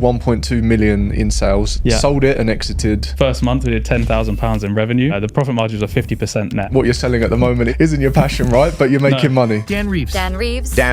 1.2 million in sales, sold it and exited. First month we did £10,000 in revenue. The profit margins are 50% net. What you're selling at the moment isn't your passion, right? But you're making money. Dan Reeves. Dan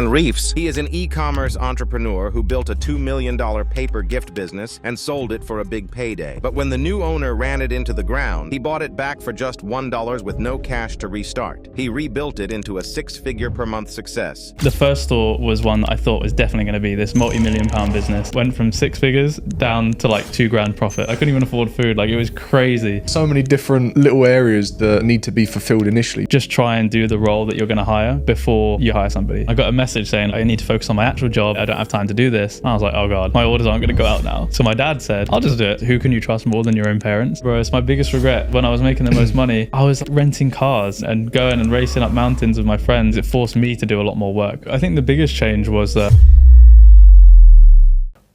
Reeves. He is an e-commerce entrepreneur who built a $2 million paper gift business and sold it for a big payday. But when the new owner ran it into the ground, he bought it back for just $1 with no cash to restart. He rebuilt it into a 6-figure per month success. The first store was one that I thought was definitely going to be this multi-million pound business. Went from 6 figures down to like $2,000 profit. I couldn't even afford food. Like, it was crazy. So many different little areas that need to be fulfilled initially. Just try and do the role that you're going to hire before you hire somebody. I got a message saying I need to focus on my actual job. I don't have time to do this. And I was like, oh God, my orders aren't going to go out now. So my dad said, I'll just do it. Who can you trust more than your own parents? Bro, it's my biggest regret. When I was making the most money, I was renting cars and going and racing up mountains with my friends. It forced me to do a lot more work. I think the biggest change was that.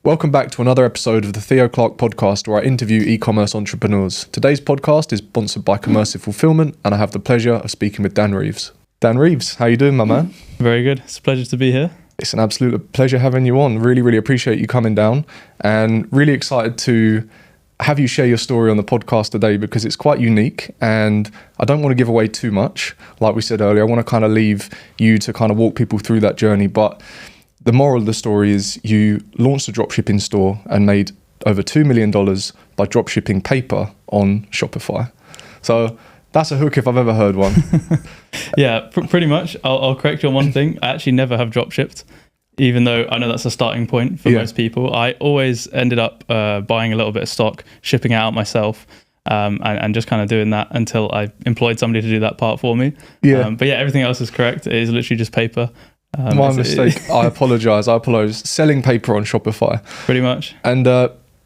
Welcome back to another episode of the TheoClarkePodcast, where I interview e-commerce entrepreneurs. Today's podcast is sponsored by Commercive Fulfilment, and I have the pleasure of speaking with Dan Reeves. Dan Reeves, how you doing, my man? Very good. It's a pleasure to be here. It's an absolute pleasure having you on. Really, really appreciate you coming down, and really excited to have you share your story on the podcast today because it's quite unique, and I don't want to give away too much. Like we said earlier, I want to kind of leave you to kind of walk people through that journey, but the moral of the story is you launched a dropshipping store and made over $2 million by dropshipping paper on Shopify. So that's a hook if I've ever heard one. Yeah, pretty much. I'll correct you on one thing. I actually never have dropshipped, even though I know that's a starting point for most people. I always ended up buying a little bit of stock, shipping it out myself, and just kind of doing that until I employed somebody to do that part for me. But yeah, everything else is correct. It is literally just paper. My mistake. I apologize. Selling paper on Shopify. Pretty much. And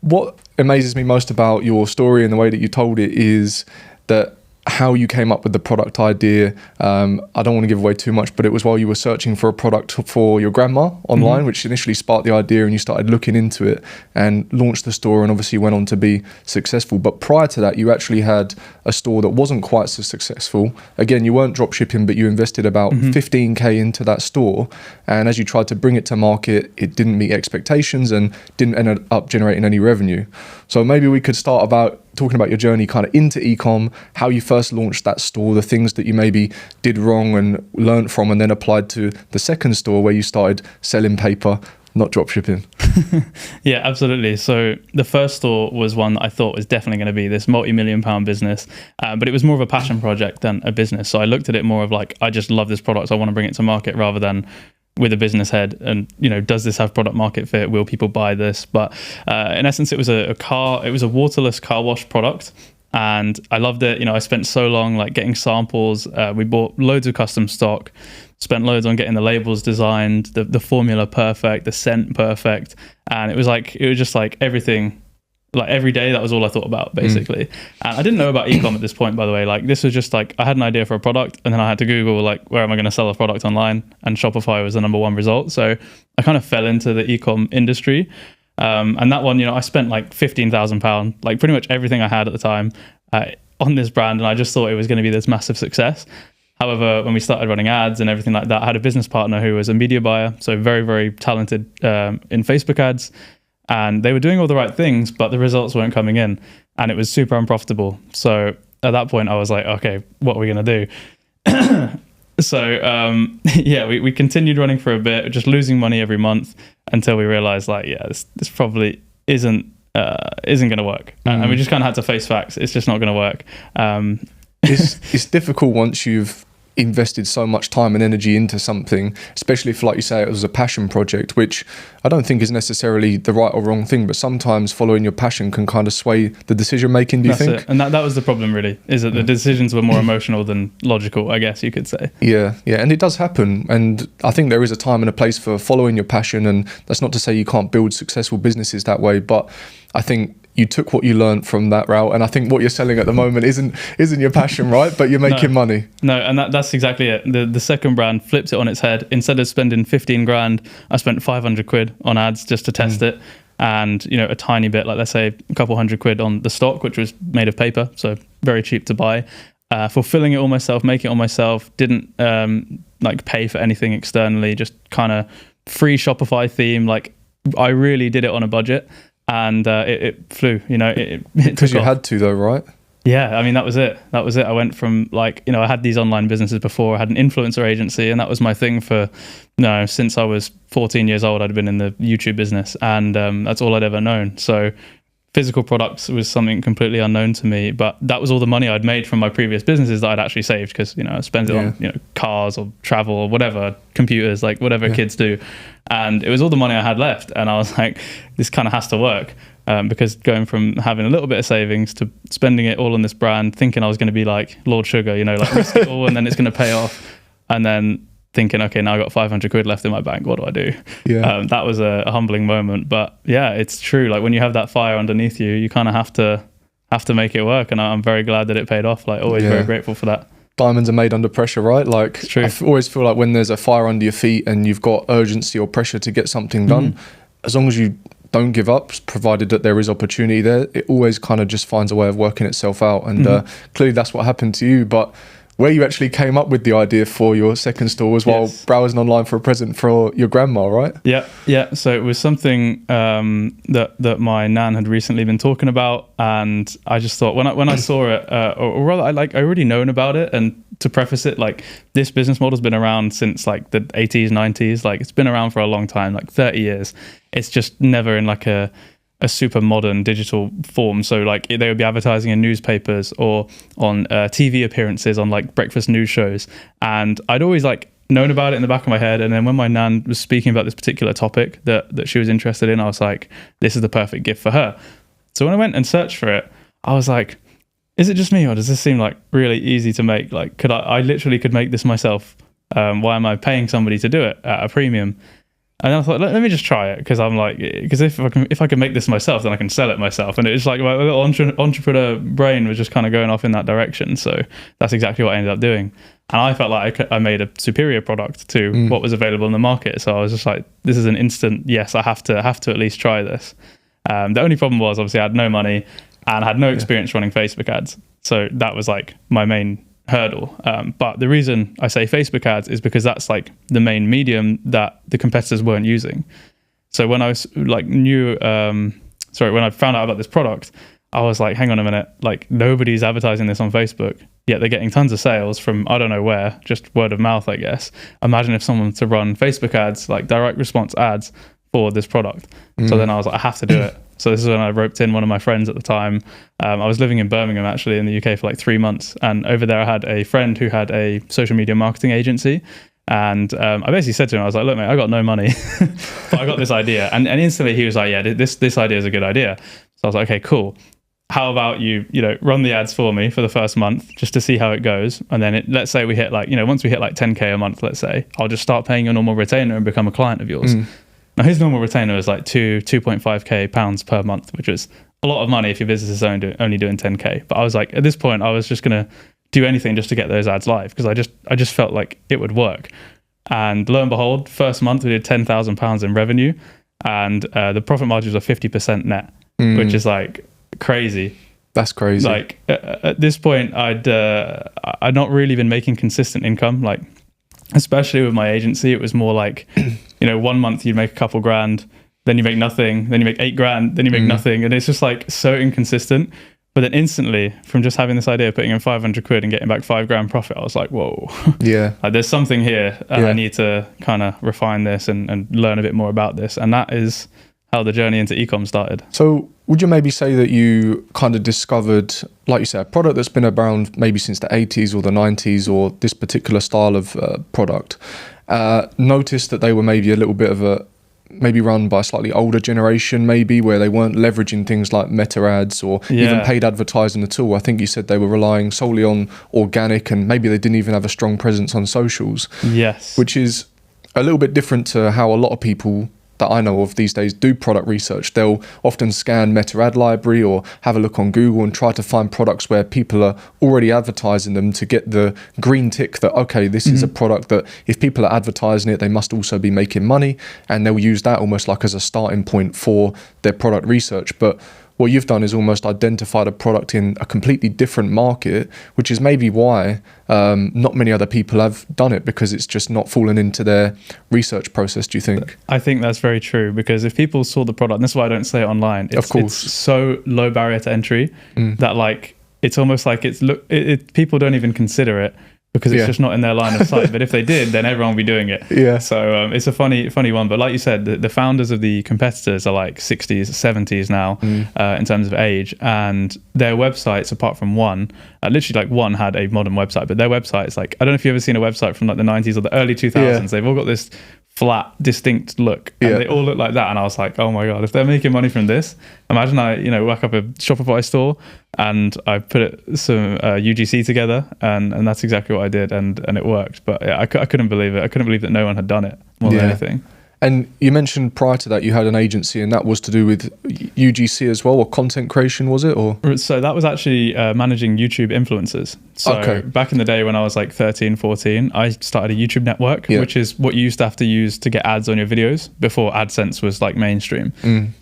what amazes me most about your story and the way that you told it is that how you came up with the product idea. I don't want to give away too much, but it was while you were searching for a product for your grandma online, which initially sparked the idea, and you started looking into it and launched the store, and obviously went on to be successful. But prior to that, you actually had a store that wasn't quite so successful. Again, you weren't drop shipping, but you invested about 15K into that store. And as you tried to bring it to market, it didn't meet expectations and didn't end up generating any revenue. So maybe we could start about talking about your journey kind of into ecom, how you first launched that store, the things that you maybe did wrong and learned from, and then applied to the second store where you started selling paper, not drop shipping. Yeah, absolutely. So the first store was one that I thought was definitely going to be this multi-million pound business, but it was more of a passion project than a business. So I looked at it more of like, I just love this product, so I want to bring it to market, rather than with a business head and, you know, does this have product market fit? Will people buy this? But in essence, it was a waterless car wash product. And I loved it. You know, I spent so long like getting samples. We bought loads of custom stock, spent loads on getting the labels designed, the formula perfect, the scent perfect. And it was just like everything. Like every day, that was all I thought about, basically. And I didn't know about ecom at this point, by the way. Like, this was just like, I had an idea for a product, and then I had to Google, like, where am I going to sell a product online? And Shopify was the number one result. So I kind of fell into the ecom industry. And that one, you know, I spent like £15,000, like pretty much everything I had at the time on this brand. And I just thought it was going to be this massive success. However, when we started running ads and everything like that, I had a business partner who was a media buyer. So very, very talented in Facebook ads. And they were doing all the right things, but the results weren't coming in, and it was super unprofitable. So at that point I was like, okay, what are we going to do? So we continued running for a bit, just losing money every month until we realized like, this probably isn't going to work. And we just kind of had to face facts. It's just not going to work. It's difficult once you've invested so much time and energy into something, especially if, like you say, it was a passion project, which I don't think is necessarily the right or wrong thing, but sometimes following your passion can kind of sway the decision making. Do you think? It. And that was the problem, really, is that the decisions were more emotional than logical, I guess you could say. Yeah, and it does happen, and I think there is a time and a place for following your passion, and that's not to say you can't build successful businesses that way, but I think you took what you learned from that route, and I think what you're selling at the moment isn't your passion, right? But you're making money. No, and that's exactly it. The second brand flips it on its head. Instead of spending 15 grand, I spent 500 quid on ads just to test it, and you know, a tiny bit, like let's say a couple $100 on the stock, which was made of paper, so very cheap to buy. Fulfilling it all myself, making it all myself. Didn't like pay for anything externally. Just kind of free Shopify theme. Like, I really did it on a budget. and it flew. It Because took you off. had to though, right? Yeah, I mean, that was it. I went from I had these online businesses before. I had an influencer agency, and that was my thing since I was 14 years old. I'd been in the YouTube business, and that's all I'd ever known. So physical products was something completely unknown to me, but that was all the money I'd made from my previous businesses that I'd actually saved, because I spent it on cars or travel or whatever, computers, like whatever kids do, and it was all the money I had left. And I was like, this kind of has to work. Because going from having a little bit of savings to spending it all on this brand, thinking I was going to be like Lord Sugar, like risk it all and then it's going to pay off, and then thinking, okay, now I've got 500 quid left in my bank, what do I do? That was a humbling moment. But yeah, it's true, like when you have that fire underneath you, you kind of have to make it work, and I'm very glad that it paid off. Like, always very grateful for that. Diamonds are made under pressure, right? Like, it's true. I always feel like when there's a fire under your feet and you've got urgency or pressure to get something done, as long as you don't give up, provided that there is opportunity there, it always kind of just finds a way of working itself out. And clearly that's what happened to you. But where you actually came up with the idea for your second store was while browsing online for a present for your grandma, right? Yeah. So it was something that my nan had recently been talking about, and I just thought when I saw it, or rather, I already known about it. And to preface it, like, this business model's been around since like the 80s, 90s. Like, it's been around for a long time, like 30 years. It's just never in like a super modern digital form. So like they would be advertising in newspapers or on TV appearances on like breakfast news shows, and I'd always like known about it in the back of my head. And then when my nan was speaking about this particular topic that she was interested in, I was like, this is the perfect gift for her. So when I went and searched for it, I was like, is it just me, or does this seem like really easy to make? Like, could I literally could make this myself? Why am I paying somebody to do it at a premium? And I thought, let me just try it, because I'm like, because if I can make this myself, then I can sell it myself. And it was like my little entrepreneur brain was just kind of going off in that direction. So that's exactly what I ended up doing. And I felt like I made a superior product to what was available in the market. So I was just like, this is an instant yes. I have to at least try this. The only problem was, obviously, I had no money and I had no experience running Facebook ads. So that was like my main hurdle. But the reason I say Facebook ads is because that's like the main medium that the competitors weren't using. So when I was like when I found out about this product, I was like, hang on a minute, like nobody's advertising this on Facebook, yet they're getting tons of sales from I don't know where, just word of mouth, I guess. Imagine if someone to run Facebook ads, like direct response ads for this product. So then I was like, I have to do it. So this is when I roped in one of my friends at the time. I was living in Birmingham, actually, in the UK for like 3 months. And over there, I had a friend who had a social media marketing agency. And I basically said to him, I was like, look, mate, I got no money, but I got this idea. And instantly he was like, yeah, this idea is a good idea. So I was like, okay, cool. How about you run the ads for me for the first month just to see how it goes. And then let's say we hit like, once we hit like 10K a month, let's say, I'll just start paying your normal retainer and become a client of yours. Now, his normal retainer was like 2.5k pounds per month, which was a lot of money if your business is only doing 10k. But I was like, at this point, I was just going to do anything just to get those ads live, because I just felt like it would work. And lo and behold, first month we did £10,000 in revenue, and the profit margins were 50% net, which is like crazy. That's crazy. Like at this point, I'd not really been making consistent income, like especially with my agency. It was more like 1 month you'd make a couple grand, then you make nothing, then you make 8 grand, then you make nothing, and it's just like so inconsistent. But then instantly, from just having this idea, putting in 500 quid and getting back 5 grand profit, I was like, whoa, like there's something here, and I need to kind of refine this and learn a bit more about this. And that is how the journey into ecom started. So would you maybe say that you kind of discovered, like you said, a product that's been around maybe since the 80s or the 90s, or this particular style of product, noticed that they were maybe a little bit of maybe run by a slightly older generation, maybe, where they weren't leveraging things like meta ads or even paid advertising at all? I think you said they were relying solely on organic, and maybe they didn't even have a strong presence on socials. Yes. Which is a little bit different to how a lot of people that I know of these days do product research. They'll often scan meta ad library or have a look on Google and try to find products where people are already advertising them to get the green tick that, okay, this is a product that if people are advertising it, they must also be making money, and they'll use that almost like as a starting point for their product research. But what you've done is almost identified a product in a completely different market, which is maybe why not many other people have done it, because it's just not fallen into their research process, do you think? I think that's very true, because if people saw the product, and this is why I don't say it online, Of course. it's so low barrier to entry that like it's almost like people don't even consider it, because it's just not in their line of sight. But if they did, then everyone would be doing it. Yeah. So it's a funny one. But like you said, the founders of the competitors are like 60s, 70s now in terms of age. And their websites, apart from one, literally like one had a modern website, but their websites, like, I don't know if you've ever seen a website from like the 90s or the early 2000s. Yeah. They've all got this flat, distinct look, and they all look like that. And I was like, oh my God, if they're making money from this, imagine I work up a Shopify store and I put some UGC together, and that's exactly what I did, and it worked. But yeah, I couldn't believe it. I couldn't believe that no one had done it more than anything. And you mentioned prior to that you had an agency, and that was to do with UGC as well, or content creation, was it? Or so that was actually managing YouTube influencers. So back in the day when I was like 13, 14, I started a YouTube network, which is what you used to have to use to get ads on your videos before AdSense was like mainstream.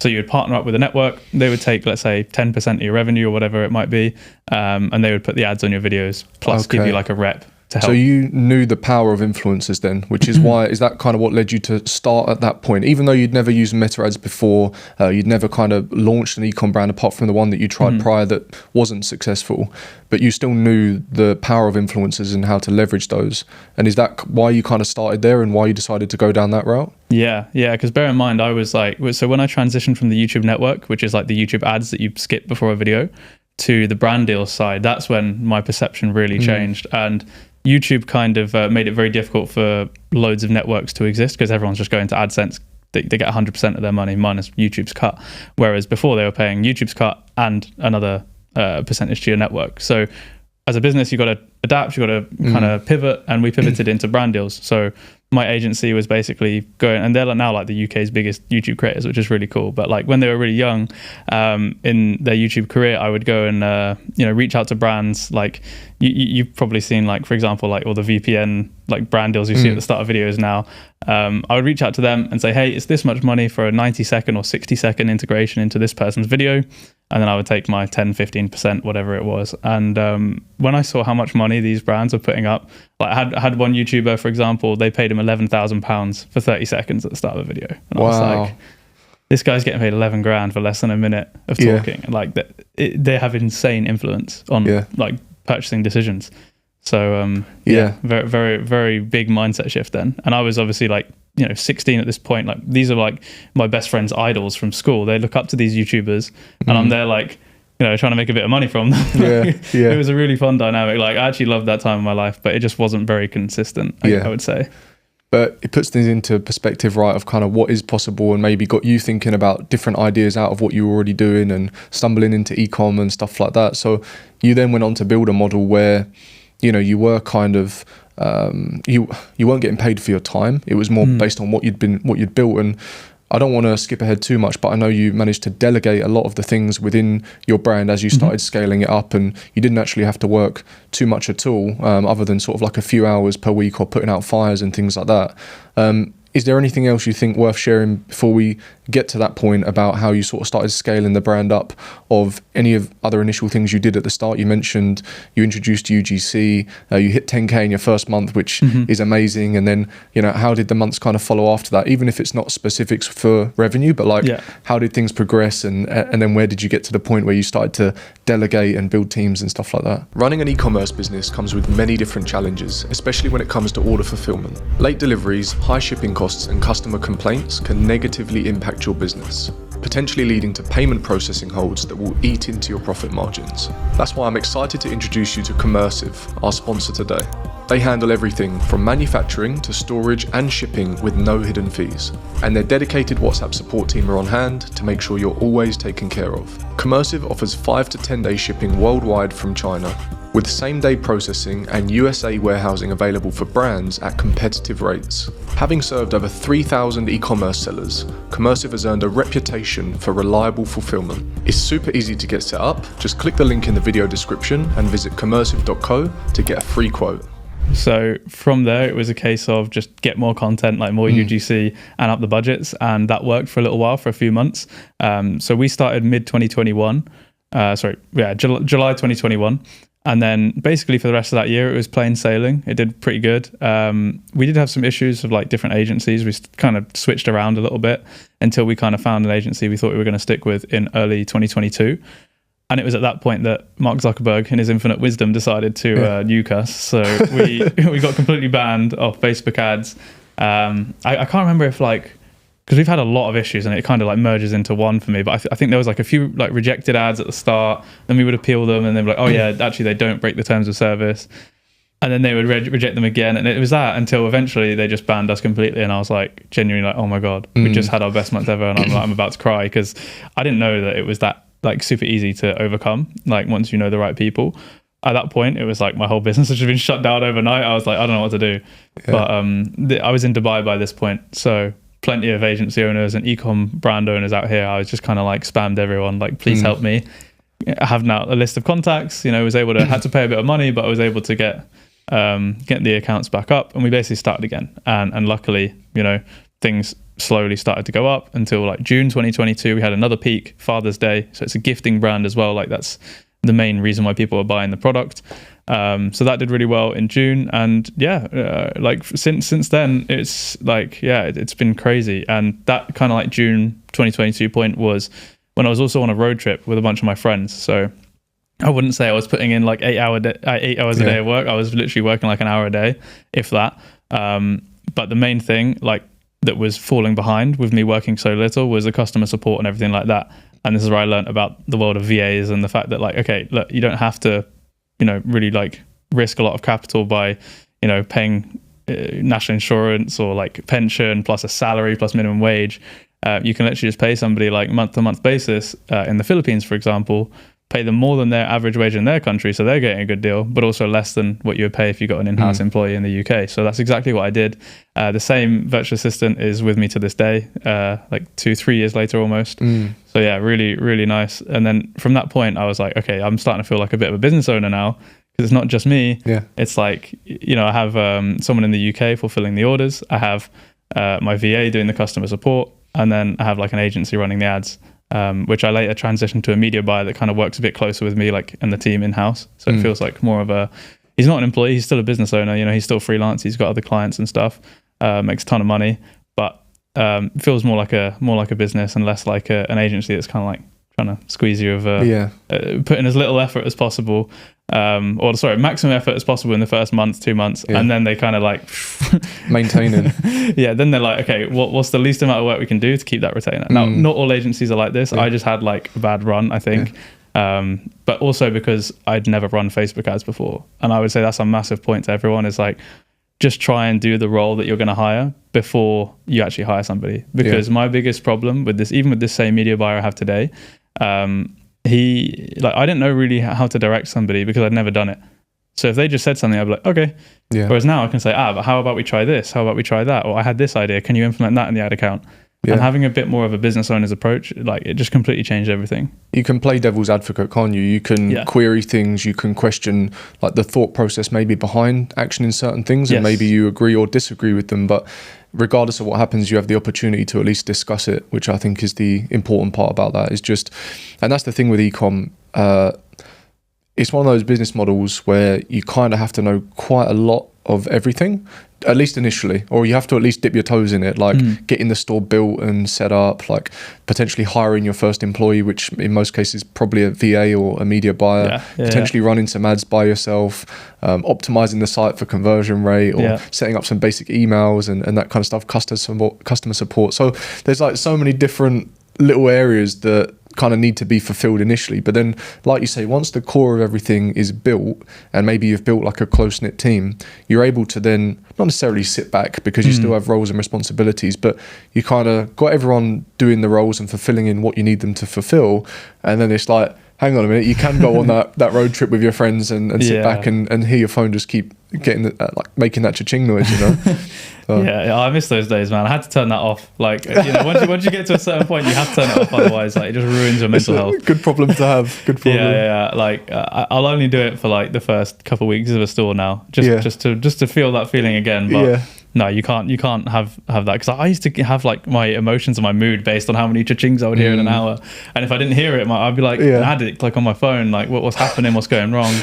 So you would partner up with a network. They would take, let's say, 10% of your revenue or whatever it might be, and they would put the ads on your videos, plus give you like a rep. So you knew the power of influencers then, which is why, is that kind of what led you to start at that point? Even though you'd never used meta ads before, you'd never kind of launched an ecom brand apart from the one that you tried prior that wasn't successful, but you still knew the power of influencers and how to leverage those. And is that why you kind of started there and why you decided to go down that route? Yeah, because bear in mind, I was like, so when I transitioned from the YouTube network, which is like the YouTube ads that you skip before a video, to the brand deals side, that's when my perception really changed. And YouTube kind of made it very difficult for loads of networks to exist, because everyone's just going to AdSense. They get 100% of their money minus YouTube's cut. Whereas before they were paying YouTube's cut and another percentage to your network. So as a business, you got to adapt, you got to kind of pivot, and we pivoted into brand deals. So my agency was basically going, and they're now like the UK's biggest YouTube creators, which is really cool. But like when they were really young in their YouTube career, I would go and reach out to brands. Like you've probably seen, like, for example, like all the VPN like brand deals you see at the start of videos now. I would reach out to them and say, hey, it's this much money for a 90-second or 60-second integration into this person's video. And then I would take my 10, 15%, whatever it was. And when I saw how much money these brands were putting up, like I had one YouTuber, for example, they paid him £11,000 for 30 seconds at the start of the video. And I was like, this guy's getting paid 11 grand for less than a minute of talking. And like they have insane influence on like purchasing decisions. So very, very, very big mindset shift then. And I was obviously like, 16 at this point. Like these are like my best friend's idols from school. They look up to these YouTubers, and I'm there like, trying to make a bit of money from them. It was a really fun dynamic. Like I actually loved that time of my life, but it just wasn't very consistent, I would say. But it puts things into perspective, right, of kind of what is possible, and maybe got you thinking about different ideas out of what you were already doing and stumbling into ecom and stuff like that. So you then went on to build a model where, you were kind of, you weren't getting paid for your time. It was more based on what you'd built. And I don't want to skip ahead too much, but I know you managed to delegate a lot of the things within your brand as you started scaling it up, and you didn't actually have to work too much at all, other than sort of like a few hours per week or putting out fires and things like that. Is there anything else you think worth sharing before we get to that point about how you sort of started scaling the brand up, of any of other initial things you did at the start? You mentioned you introduced UGC, you hit 10K in your first month, which is amazing. And then, how did the months kind of follow after that? Even if it's not specifics for revenue, but like how did things progress? And then where did you get to the point where you started to delegate and build teams and stuff like that? Running an e-commerce business comes with many different challenges, especially when it comes to order fulfillment. Late deliveries, high shipping costs, and customer complaints can negatively impact your business, potentially leading to payment processing holds that will eat into your profit margins. That's why I'm excited to introduce you to Commercive, our sponsor today. They handle everything from manufacturing to storage and shipping with no hidden fees. And their dedicated WhatsApp support team are on hand to make sure you're always taken care of. Commercive offers 5 to 10 day shipping worldwide from China, with same-day processing and USA warehousing available for brands at competitive rates. Having served over 3,000 e-commerce sellers, Commercive has earned a reputation for reliable fulfillment. It's super easy to get set up. Just click the link in the video description and visit commercive.co to get a free quote. So from there, it was a case of just get more content, like more UGC, and up the budgets. And that worked for a little while, for a few months. So we started mid 2021. July 2021. And then basically for the rest of that year, it was plain sailing. It did pretty good. We did have some issues with like different agencies. We kind of switched around a little bit until we kind of found an agency we thought we were going to stick with in early 2022. And it was at that point that Mark Zuckerberg, in his infinite wisdom, decided to nuke us. So we got completely banned off Facebook ads. I can't remember if because we've had a lot of issues and it kind of like merges into one for me. But I think there was like a few like rejected ads at the start. Then we would appeal them and they'd be like, oh yeah, actually they don't break the terms of service. And then they would reject them again. And it was that until eventually they just banned us completely. And I was like genuinely like, oh my God, we just had our best month ever. And I'm about to cry because I didn't know that it was that like super easy to overcome. Like once you know the right people. At that point, it was like my whole business had just been shut down overnight. I was like, I don't know what to do. Yeah. But I was in Dubai by this point. So plenty of agency owners and ecom brand owners out here. I was just kind of like spammed everyone, like, please help me. I have now a list of contacts, was able to, had to pay a bit of money, but I was able to get the accounts back up and we basically started again. And luckily, things slowly started to go up until like June 2022. We had another peak, Father's Day. So it's a gifting brand as well. Like that's the main reason why people are buying the product. So that did really well in June, and like since then it's like it's been crazy. And that kind of like June 2022 point was when I was also on a road trip with a bunch of my friends. So I wouldn't say I was putting in like 8 hours a day of work. I was literally working like an hour a day, if that. But the main thing like that was falling behind with me working so little was the customer support and everything like that. And this is where I learned about the world of VAs and the fact that like, okay, look, you don't have to really like risk a lot of capital by, paying national insurance or like pension plus a salary plus minimum wage. You can literally just pay somebody like month to month basis in the Philippines, for example, pay them more than their average wage in their country. So they're getting a good deal, but also less than what you would pay if you got an in-house employee in the UK. So that's exactly what I did. The same virtual assistant is with me to this day, like 2-3 years later almost. So yeah, really, really nice. And then from that point, I was like, okay, I'm starting to feel like a bit of a business owner now because it's not just me. Yeah. It's like, I have someone in the UK fulfilling the orders. I have my VA doing the customer support. And then I have like an agency running the ads. Which I later transitioned to a media buyer that kind of works a bit closer with me, like, and the team in-house. So it feels like more of he's not an employee, he's still a business owner, he's still freelance, he's got other clients and stuff, makes a ton of money, but feels more like a business and less like an agency that's kind of like trying to squeeze you of put in as little effort as possible, maximum effort as possible in the first month, 2 months, and then they kind of like maintaining. Then they're like, okay, what's the least amount of work we can do to keep that retainer? Now, not all agencies are like this. I just had like a bad run, I think. But also because I'd never run Facebook ads before. And I would say that's a massive point to everyone is like, just try and do the role that you're going to hire before you actually hire somebody. Because my biggest problem with this, even with this same media buyer I have today, I didn't know really how to direct somebody because I'd never done it. So if they just said something, I'd be like, okay. Yeah. Whereas now I can say, but how about we try this? How about we try that? Or I had this idea. Can you implement that in the ad account? Yeah. And having a bit more of a business owner's approach, like it just completely changed everything. You can play devil's advocate, can't you? You can query things, you can question like the thought process maybe behind action in certain things, and maybe you agree or disagree with them. But regardless of what happens, you have the opportunity to at least discuss it, which I think is the important part about that. Is just, and that's the thing with ecom. It's one of those business models where you kind of have to know quite a lot of everything, at least initially, or you have to at least dip your toes in it, like getting the store built and set up, like potentially hiring your first employee, which in most cases probably a VA or a media buyer, potentially running some ads by yourself, optimizing the site for conversion rate, or setting up some basic emails and that kind of stuff, customer support. So there's like so many different little areas that kind of need to be fulfilled initially, but then like you say, once the core of everything is built and maybe you've built like a close-knit team, you're able to then not necessarily sit back because you still have roles and responsibilities, but you kind of got everyone doing the roles and fulfilling in what you need them to fulfill, and then it's like, hang on a minute, you can go on that road trip with your friends and sit back and hear your phone just keep getting like making that cha-ching noise, you know. So. Yeah, I miss those days, man. I had to turn that off. Like, you know, once you get to a certain point, you have to turn it off. Otherwise, like, it just ruins your mental health. Good problem to have. Good problem. Yeah. Like, I'll only do it for like the first couple of weeks of a store now, just to feel that feeling again. But no, you can't have that, because I used to have like my emotions and my mood based on how many cha-chings I would hear in an hour, and if I didn't hear it, I'd be like an addict, like on my phone, like what's happening, what's going wrong.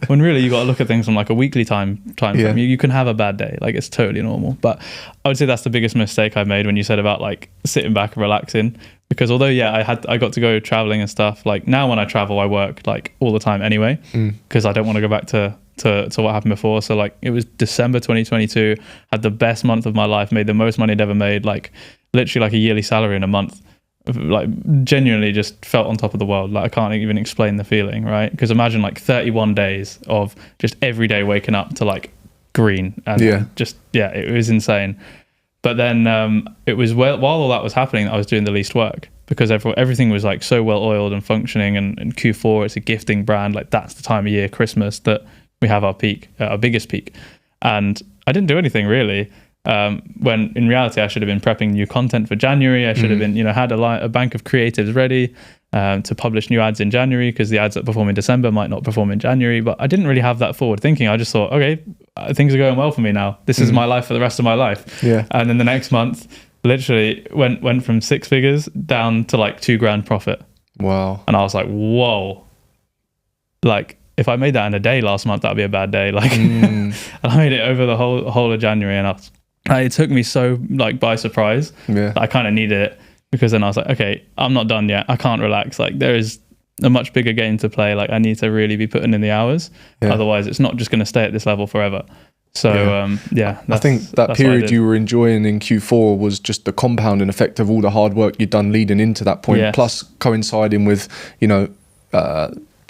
When really you got to look at things from like a weekly time frame. You can have a bad day, like it's totally normal. But I would say that's the biggest mistake I made when you said about like sitting back and relaxing, because although I got to go traveling and stuff, like now when I travel I work like all the time anyway, because I don't want to go back to what happened before. So like it was December 2022, had the best month of my life, made the most money I'd ever made, like literally like a yearly salary in a month, like genuinely just felt on top of the world. Like I can't even explain the feeling, right? Because imagine like 31 days of just every day waking up to like green and it was insane. But then it was while all that was happening, I was doing the least work, because everything was like so well oiled and functioning, and Q4, it's a gifting brand, like that's the time of year, Christmas, that we have our peak, our biggest peak. And I didn't do anything really, when in reality I should have been prepping new content for January. I should have been, had a bank of creatives ready to publish new ads in January, because the ads that perform in December might not perform in January. But I didn't really have that forward thinking. I just thought, okay, things are going well for me now. This is my life for the rest of my life. Yeah. And then the next month literally went from 6 figures down to like $2,000 profit. Wow. And I was like, whoa, like if I made that in a day last month, that'd be a bad day. Like, and I made it over the whole of January, and it took me so like by surprise that I kind of needed it, because then I was like, okay, I'm not done yet. I can't relax. Like there is a much bigger game to play. Like I need to really be putting in the hours. Otherwise it's not just going to stay at this level forever. So I think that period you were enjoying in Q4 was just the compounding effect of all the hard work you'd done leading into that point, plus coinciding with,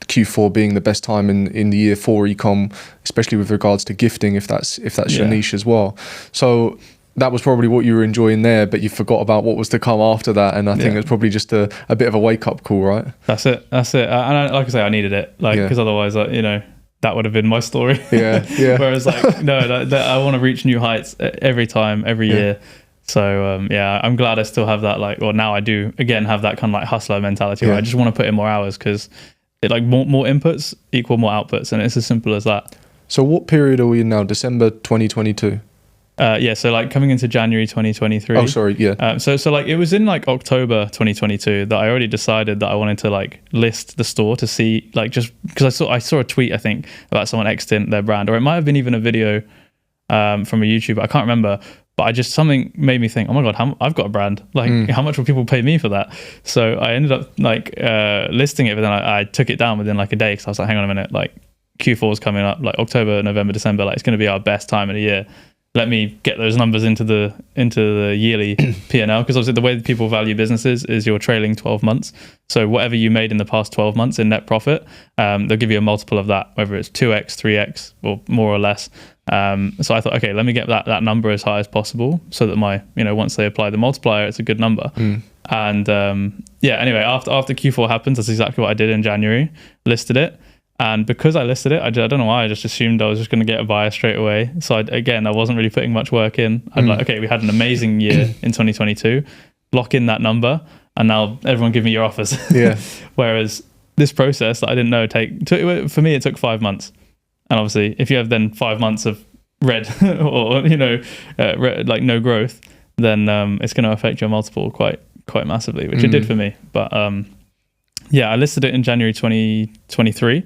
Q4 being the best time in the year for ecom, especially with regards to gifting, if that's your niche as well. So that was probably what you were enjoying there, but you forgot about what was to come after that. And I think it's probably just a bit of a wake up call, right? That's it. And like I say, I needed it, like, because otherwise, that would have been my story. Whereas like, no, I want to reach new heights every time, every year. So I'm glad I still have that, like, well, now I do again have that kind of like hustler mentality where I just want to put in more hours, because it like more inputs equal more outputs, and it's as simple as that. So what period are we in now? December 2022? So like coming into January 2023. Oh, sorry, yeah. So like it was in like October 2022 that I already decided that I wanted to like list the store to see, like, just because I saw a tweet, I think, about someone exiting their brand, or it might have been even a video from a YouTuber, I can't remember. But something made me think, oh my God, I've got a brand. Like, how much will people pay me for that? So I ended up like listing it, but then I took it down within like a day, because I was like, hang on a minute, like Q4 is coming up, like October, November, December, like it's going to be our best time of the year. Let me get those numbers into the yearly P&L, because obviously the way that people value businesses is your trailing 12 months. So whatever you made in the past 12 months in net profit, they'll give you a multiple of that, whether it's 2x, 3x, or more or less. So I thought, okay, let me get that number as high as possible, so that my, once they apply the multiplier, it's a good number. And anyway, after Q4 happens, that's exactly what I did in January, listed it. And because I listed it, I don't know why, I just assumed I was just going to get a buyer straight away. So I wasn't really putting much work in. I'm like, okay, we had an amazing year in 2022, lock in that number, and now everyone give me your offers. Whereas this process that I didn't know for me, it took 5 months. And obviously, if you have then 5 months of red or like no growth, then it's going to affect your multiple quite massively, which it did for me. But I listed it in January 2023,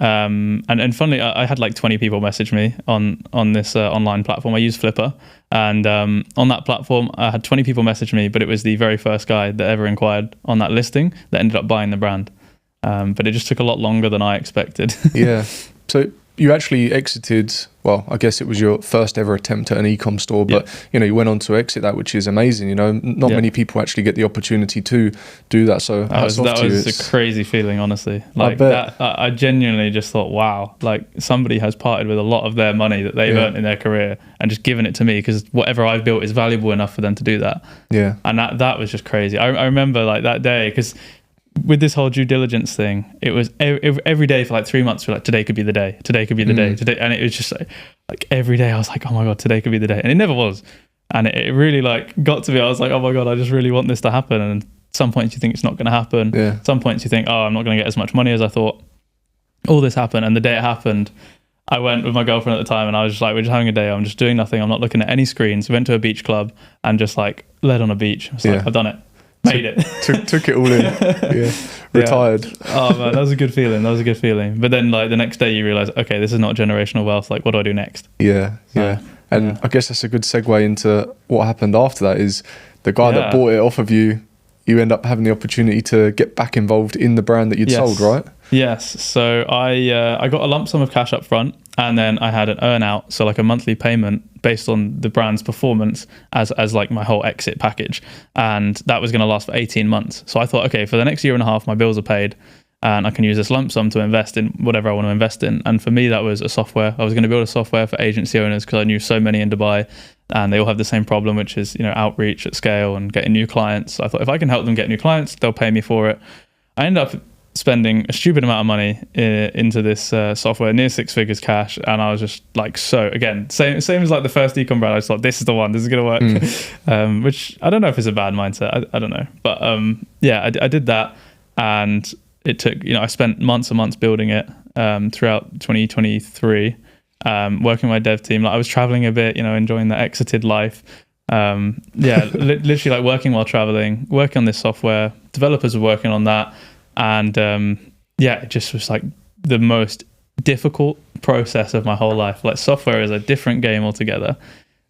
and funnily, I had like 20 people message me on this online platform. I use Flipper, and on that platform, I had 20 people message me, but it was the very first guy that ever inquired on that listing that ended up buying the brand. But it just took a lot longer than I expected. So you actually exited, well, I guess it was your first ever attempt at an ecom store, but you went on to exit that, which is amazing. Not many people actually get the opportunity to do that. So that was a crazy feeling, honestly. Like that, I genuinely just thought, wow, like somebody has parted with a lot of their money that they've earned in their career and just given it to me, because whatever I've built is valuable enough for them to do that. And that was just crazy. I remember like that day, because with this whole due diligence thing, it was every day for like 3 months. We're like, today could be the day. Today could be the day. Today, and it was just like every day I was like, oh my god, today could be the day, and it never was. And it really like got to me. I was like, oh my god, I just really want this to happen. And some points you think it's not going to happen. Yeah. Some points you think, oh, I'm not going to get as much money as I thought. All this happened, and the day it happened, I went with my girlfriend at the time, and I was just like, we're just having a day. I'm just doing nothing. I'm not looking at any screens. We went to a beach club and just like led on a beach. I was like, I've done it. Made it. Took it all in. Yeah. Retired. Yeah. Oh man, that was a good feeling. But then like the next day you realize, okay, this is not generational wealth. Like, what do I do next? Yeah. And I guess that's a good segue into what happened after that. Is the guy that bought it off of you, you end up having the opportunity to get back involved in the brand that you'd sold, right? Yes. So I got a lump sum of cash up front, and then I had an earn out, so like a monthly payment based on the brand's performance as like my whole exit package, and that was going to last for 18 months. So I thought, okay, for the next year and a half, my bills are paid, and I can use this lump sum to invest in whatever I want to invest in. And for me, that was a software. I was going to build a software for agency owners because I knew so many in Dubai, and they all have the same problem, which is, you know, outreach at scale and getting new clients. So I thought if I can help them get new clients, they'll pay me for it. I ended up spending a stupid amount of money into this software, near 6 figures cash, and I was just like, so again, same as like the first Ecom brand, I was like, this is the one, this is gonna work. Which I don't know if it's a bad mindset, I don't know, but I did that, and it took, you know, I spent months and months building it throughout 2023, working with my dev team. Like I was traveling a bit, you know, enjoying the exited life. Literally like working while traveling, working on this software. Developers were working on that. And it just was like the most difficult process of my whole life. Like software is a different game altogether.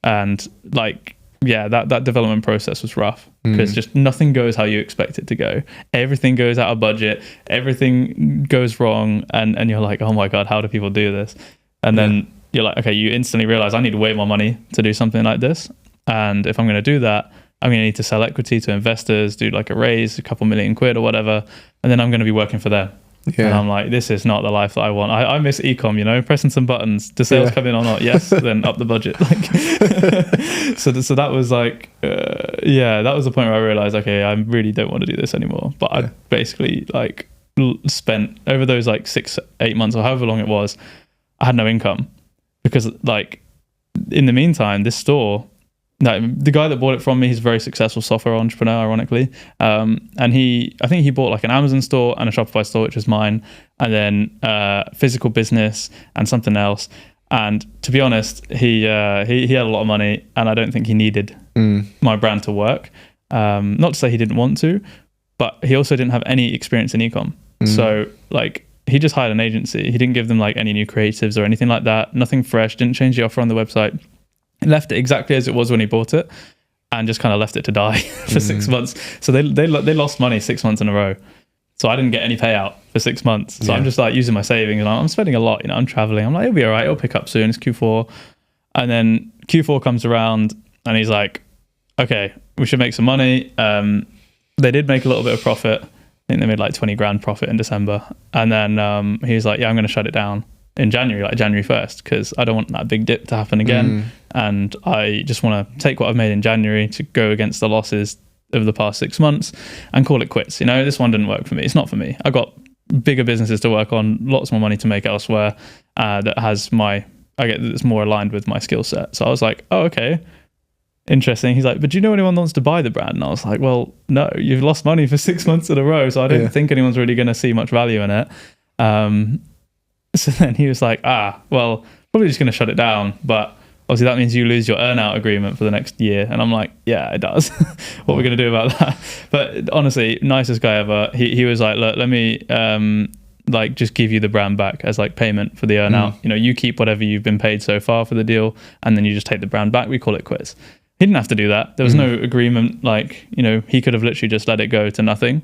And like, that development process was rough because just nothing goes how you expect it to go. Everything goes out of budget. Everything goes wrong. And you're like, oh my God, how do people do this? And then you're like, okay, you instantly realize I need way more money to do something like this. And if I'm going to do that, I'm going to need to sell equity to investors, do like a raise, a couple million quid or whatever. And then I'm going to be working for them. Yeah. And I'm like, this is not the life that I want. I miss Ecom, you know, pressing some buttons. Do sales come in or not? Yes. Then up the budget. Like, so that was like, that was the point where I realized, okay, I really don't want to do this anymore. But I basically like spent over those like 6-8 months or however long it was, I had no income because like in the meantime, this store, the guy that bought it from me, he's a very successful software entrepreneur, ironically. And I think he bought like an Amazon store and a Shopify store, which was mine, and then physical business and something else. And to be honest, he had a lot of money, and I don't think he needed my brand to work. Not to say he didn't want to, but he also didn't have any experience in ecom. So like he just hired an agency. He didn't give them like any new creatives or anything like that. Nothing fresh. Didn't change the offer on the website. Left it exactly as it was when he bought it, and just kind of left it to die for 6 months. So they lost money 6 months in a row. So I didn't get any payout for 6 months. So I'm just like using my savings, and I'm spending a lot. You know, I'm traveling. I'm like, it'll be all right. It'll pick up soon. It's Q4, and then Q4 comes around, and he's like, okay, we should make some money. They did make a little bit of profit. I think they made like 20 grand profit in December, and then he was like, yeah, I'm going to shut it down in January, like January 1st, because I don't want that big dip to happen again. And I just want to take what I've made in January to go against the losses of the past 6 months and call it quits. You know, this one didn't work for me. It's not for me. I got bigger businesses to work on, lots more money to make elsewhere, that's more aligned with my skill set. So I was like, oh, okay, interesting. He's like, but do you know anyone that wants to buy the brand? And I was like, well, no, you've lost money for 6 months in a row, so I don't think anyone's really going to see much value in it. So then he was like, well, probably just going to shut it down, but obviously that means you lose your earnout agreement for the next year. And I'm like, yeah, it does. What are we going to do about that? But honestly, nicest guy ever. He was like, look, let me like just give you the brand back as like payment for the earnout. You know, you keep whatever you've been paid so far for the deal, and then you just take the brand back. We call it quits. He didn't have to do that. There was no agreement. Like, you know, he could have literally just let it go to nothing.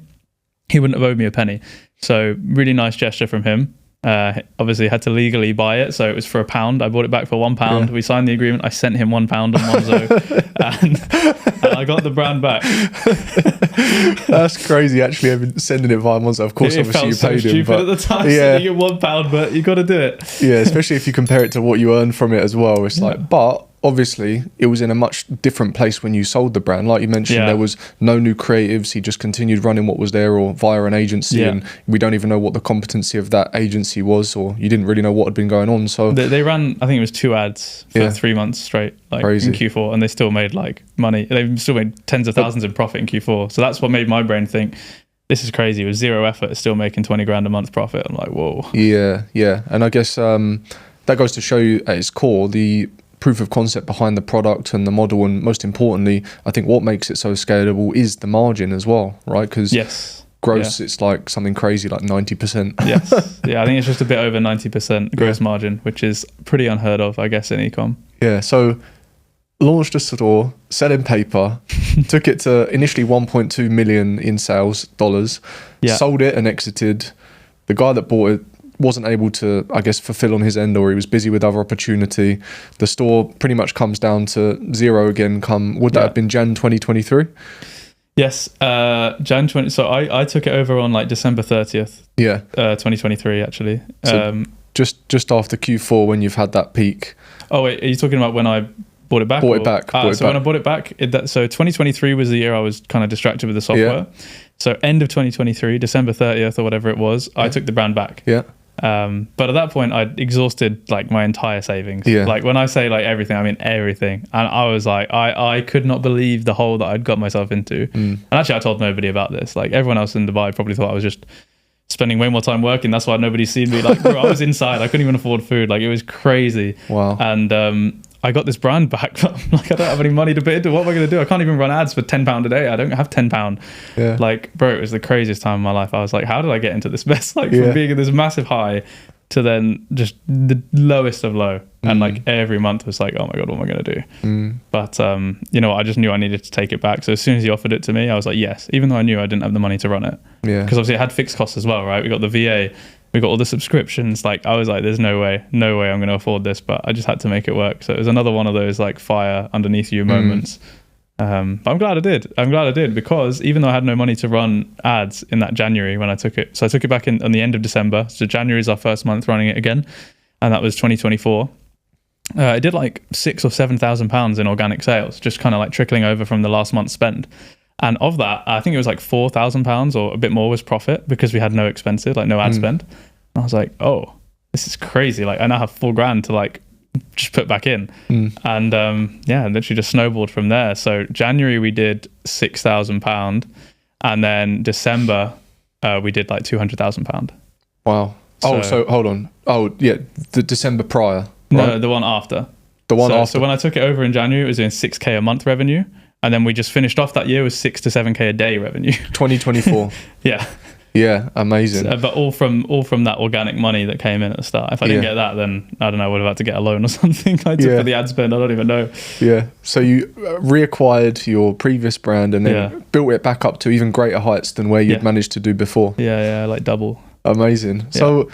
He wouldn't have owed me a penny. So really nice gesture from him. Obviously had to legally buy it, so it was for £1. I bought it back for £1. We signed the agreement. I sent him £1 on Monzo, and I got the brand back. That's crazy, actually, sending it via Monzo. Of course, obviously you paid him, but at the time, sending you £1, but you got to do it. Yeah, especially if you compare it to what you earn from it as well. It's like, but obviously it was in a much different place when you sold the brand. Like you mentioned, there was no new creatives. He just continued running what was there or via an agency, and we don't even know what the competency of that agency was, or you didn't really know what had been going on. So they ran, I think it was 2 ads for 3 months straight, like Crazy. in Q4, and they still made like money. They still made tens of thousands in profit in Q4. So that's what made my brain think, this is crazy. With 0 effort, it's still making 20 grand a month profit. I'm like, whoa. Yeah. And I guess that goes to show you at its core the proof of concept behind the product and the model, and most importantly, I think what makes it so scalable is the margin as well, right? Because gross, it's like something crazy, like 90%. Yes. Yeah, I think it's just a bit over 90% gross margin, which is pretty unheard of, I guess, in ecom. Yeah, so launched a store, selling paper, took it to initially 1.2 million in sales dollars, sold it and exited. The guy that bought it wasn't able to, I guess, fulfill on his end, or he was busy with other opportunity. The store pretty much comes down to zero again would that have been Jan 2023? Yes, Jan 20. So I took it over on like December 30th. 2023 actually. So just after Q4 when you've had that peak. Oh wait, are you talking about when I bought it back? When I bought it back, so 2023 was the year I was kind of distracted with the software. So end of 2023, December 30th or whatever it was, I took the brand back. But at that point I'd exhausted like my entire savings. Like when I say like everything, I mean everything. And I was like, I could not believe the hole that I'd got myself into. And actually I told nobody about this. Like everyone else in Dubai probably thought I was just spending way more time working. That's why nobody's seen me. Like, bro, I was inside. I couldn't even afford food. Like it was crazy. Wow. And I got this brand back. Like I don't have any money to put into. What am I going to do? I can't even run ads for £10 a day. I don't have £10. Like, bro, it was the craziest time of my life. I was like, how did I get into this mess? Like from being in this massive high to then just the lowest of low. And like every month was like, oh my God, what am I going to do? But you know, I just knew I needed to take it back. So as soon as he offered it to me, I was like, yes, even though I knew I didn't have the money to run it. Because obviously it had fixed costs as well, right? We got the VA, we got all the subscriptions. Like I was like, there's no way I'm going to afford this, but I just had to make it work. So it was another one of those like fire underneath you moments. But I'm glad I did because even though I had no money to run ads in that January when I took it, so I took it back on the end of December. So January is our first month running it again. And that was 2024. I did like £6,000 or £7,000 in organic sales, just kind of like trickling over from the last month's spend. And of that, I think it was like £4,000 or a bit more was profit because we had no expenses, like no ad spend. And I was like, oh, this is crazy. Like I now have £4,000 to like just put back in. And literally just snowballed from there. So January we did £6,000 and then December we did like £200,000. Wow. So hold on. Oh yeah, the December prior. Right? No, the one after. After. So when I took it over in January, it was doing 6k a month revenue. And then we just finished off that year with 6 to 7k a day revenue. 2024. Yeah, amazing. So, but all from that organic money that came in at the start. If I didn't get that, then I don't know, I would have had to get a loan or something. I took for the ad spend. I don't even know. Yeah. So you reacquired your previous brand and then built it back up to even greater heights than where you'd managed to do before. Yeah, like double. Amazing. So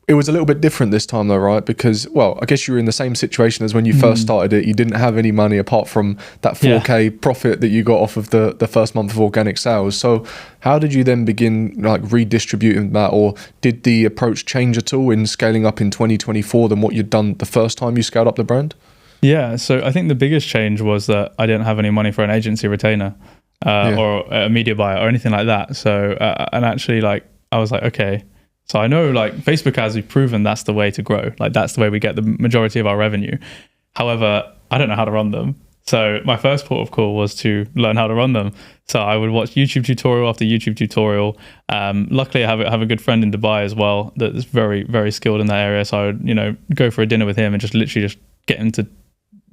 it was a little bit different this time though, right? Because, well, I guess you were in the same situation as when you first started it. You didn't have any money apart from that 4k profit that you got off of the first month of organic sales. So how did you then begin like redistributing that, or did the approach change at all in scaling up in 2024 than what you'd done the first time you scaled up the brand? Yeah, so I think the biggest change was that I didn't have any money for an agency retainer or a media buyer or anything like that. So, and actually like, I was like, okay, so I know like Facebook ads, we've proven that's the way to grow. Like that's the way we get the majority of our revenue. However, I don't know how to run them. So my first port of call was to learn how to run them. So I would watch YouTube tutorial after YouTube tutorial. Luckily, I have a good friend in Dubai as well that's very, very skilled in that area. So I would, go for a dinner with him and just literally just get him to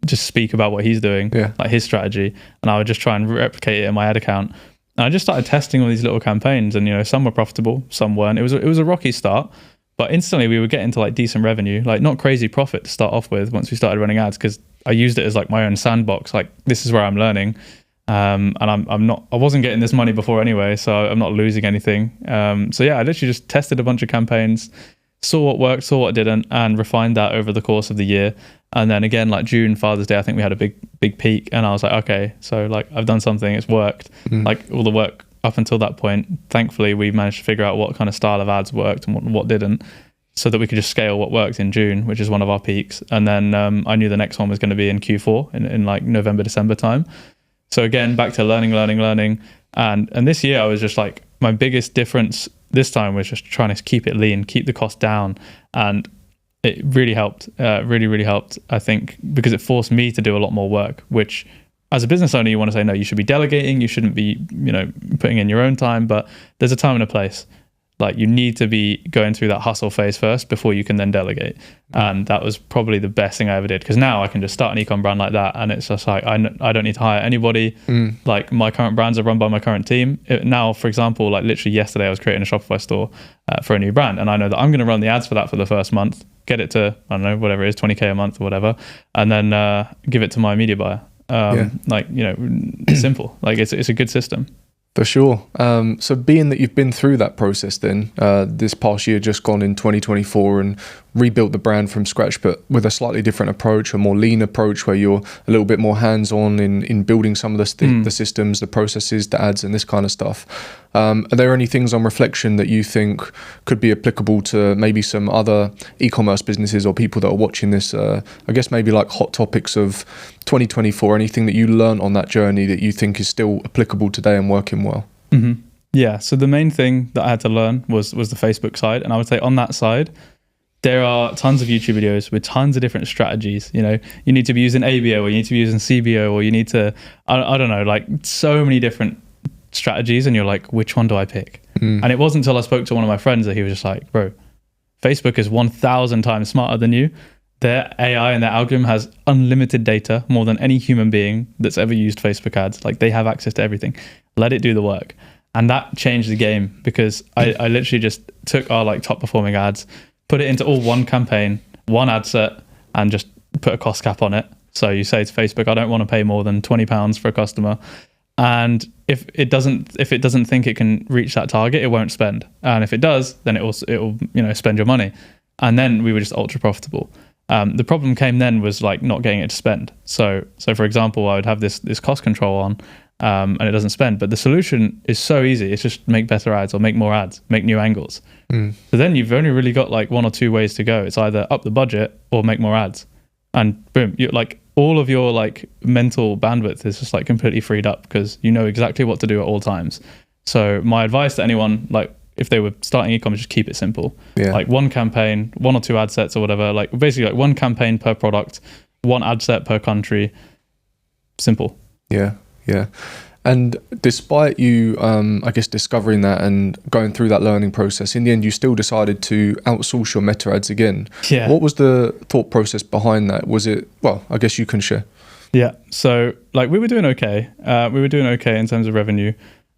just speak about what he's doing, like his strategy. And I would just try and replicate it in my ad account. And I just started testing all these little campaigns and, some were profitable, some weren't. It was a rocky start, but instantly we were getting to like decent revenue, like not crazy profit to start off with once we started running ads, because I used it as like my own sandbox. Like this is where I'm learning. And I wasn't getting this money before anyway, so I'm not losing anything. I literally just tested a bunch of campaigns, saw what worked, saw what didn't, and refined that over the course of the year. And then again, like June, Father's Day, I think we had a big peak, and I was like, okay, so like I've done something, it's worked. Like all the work up until that point, thankfully we managed to figure out what kind of style of ads worked and what didn't. so that we could just scale what worked in June, which is one of our peaks. And then I knew the next one was going to be in Q4 in like November, December time. So again, back to learning. And this year I was just like, my biggest difference this time was just trying to keep it lean, keep the cost down. And it really helped, really helped, I think, because it forced me to do a lot more work, which as a business owner, you want to say, no, you should be delegating. You shouldn't be, putting in your own time, but there's a time and a place. Like you need to be going through that hustle phase first before you can then delegate. And that was probably the best thing I ever did, because now I can just start an ecom brand like that. And it's just like, I don't need to hire anybody. Like my current brands are run by my current team. Now, for example, like literally yesterday, I was creating a Shopify store for a new brand. And I know that I'm going to run the ads for that for the first month, get it to, I don't know, whatever it is, 20K a month or whatever. And then give it to my media buyer. Simple. Like it's a good system. For sure. So being that you've been through that process then, this past year just gone in 2024 and rebuilt the brand from scratch, but with a slightly different approach, a more lean approach where you're a little bit more hands-on in building some of the systems, the processes, the ads and this kind of stuff. Are there any things on reflection that you think could be applicable to maybe some other e-commerce businesses or people that are watching this? I guess maybe like hot topics of 2024, anything that you learned on that journey that you think is still applicable today and working well? Mm-hmm. Yeah, so the main thing that I had to learn was the Facebook side. And I would say on that side, there are tons of YouTube videos with tons of different strategies. You need to be using ABO, or you need to be using CBO, or you need to, I don't know, like so many different strategies. And you're like, which one do I pick? And it wasn't until I spoke to one of my friends that he was just like, bro, Facebook is 1,000 times smarter than you. Their AI and their algorithm has unlimited data, more than any human being that's ever used Facebook ads. Like they have access to everything. Let it do the work. And that changed the game, because I literally just took our like top performing ads, put it into all one campaign, one ad set, and just put a cost cap on it. So you say to Facebook, I don't want to pay more than £20 for a customer. And if it doesn't think it can reach that target, it won't spend. And if it does, then it will spend your money. And then we were just ultra profitable. The problem came then was like not getting it to spend. So for example, I would have this cost control on, and it doesn't spend. But the solution is so easy. It's just make better ads or make more ads, make new angles. So then you've only really got like one or two ways to go. It's either up the budget or make more ads. And boom, you like all of your like mental bandwidth is just like completely freed up, because you know exactly what to do at all times. So my advice to anyone, like if they were starting e-commerce, just keep it simple. Yeah. Like one campaign, one or two ad sets or whatever, like basically like one campaign per product, one ad set per country. Simple. Yeah. And despite you, I guess, discovering that and going through that learning process, in the end, you still decided to outsource your meta ads again. Yeah. What was the thought process behind that? Was it, well, I guess you can share. Yeah. So like we were doing okay. In terms of revenue.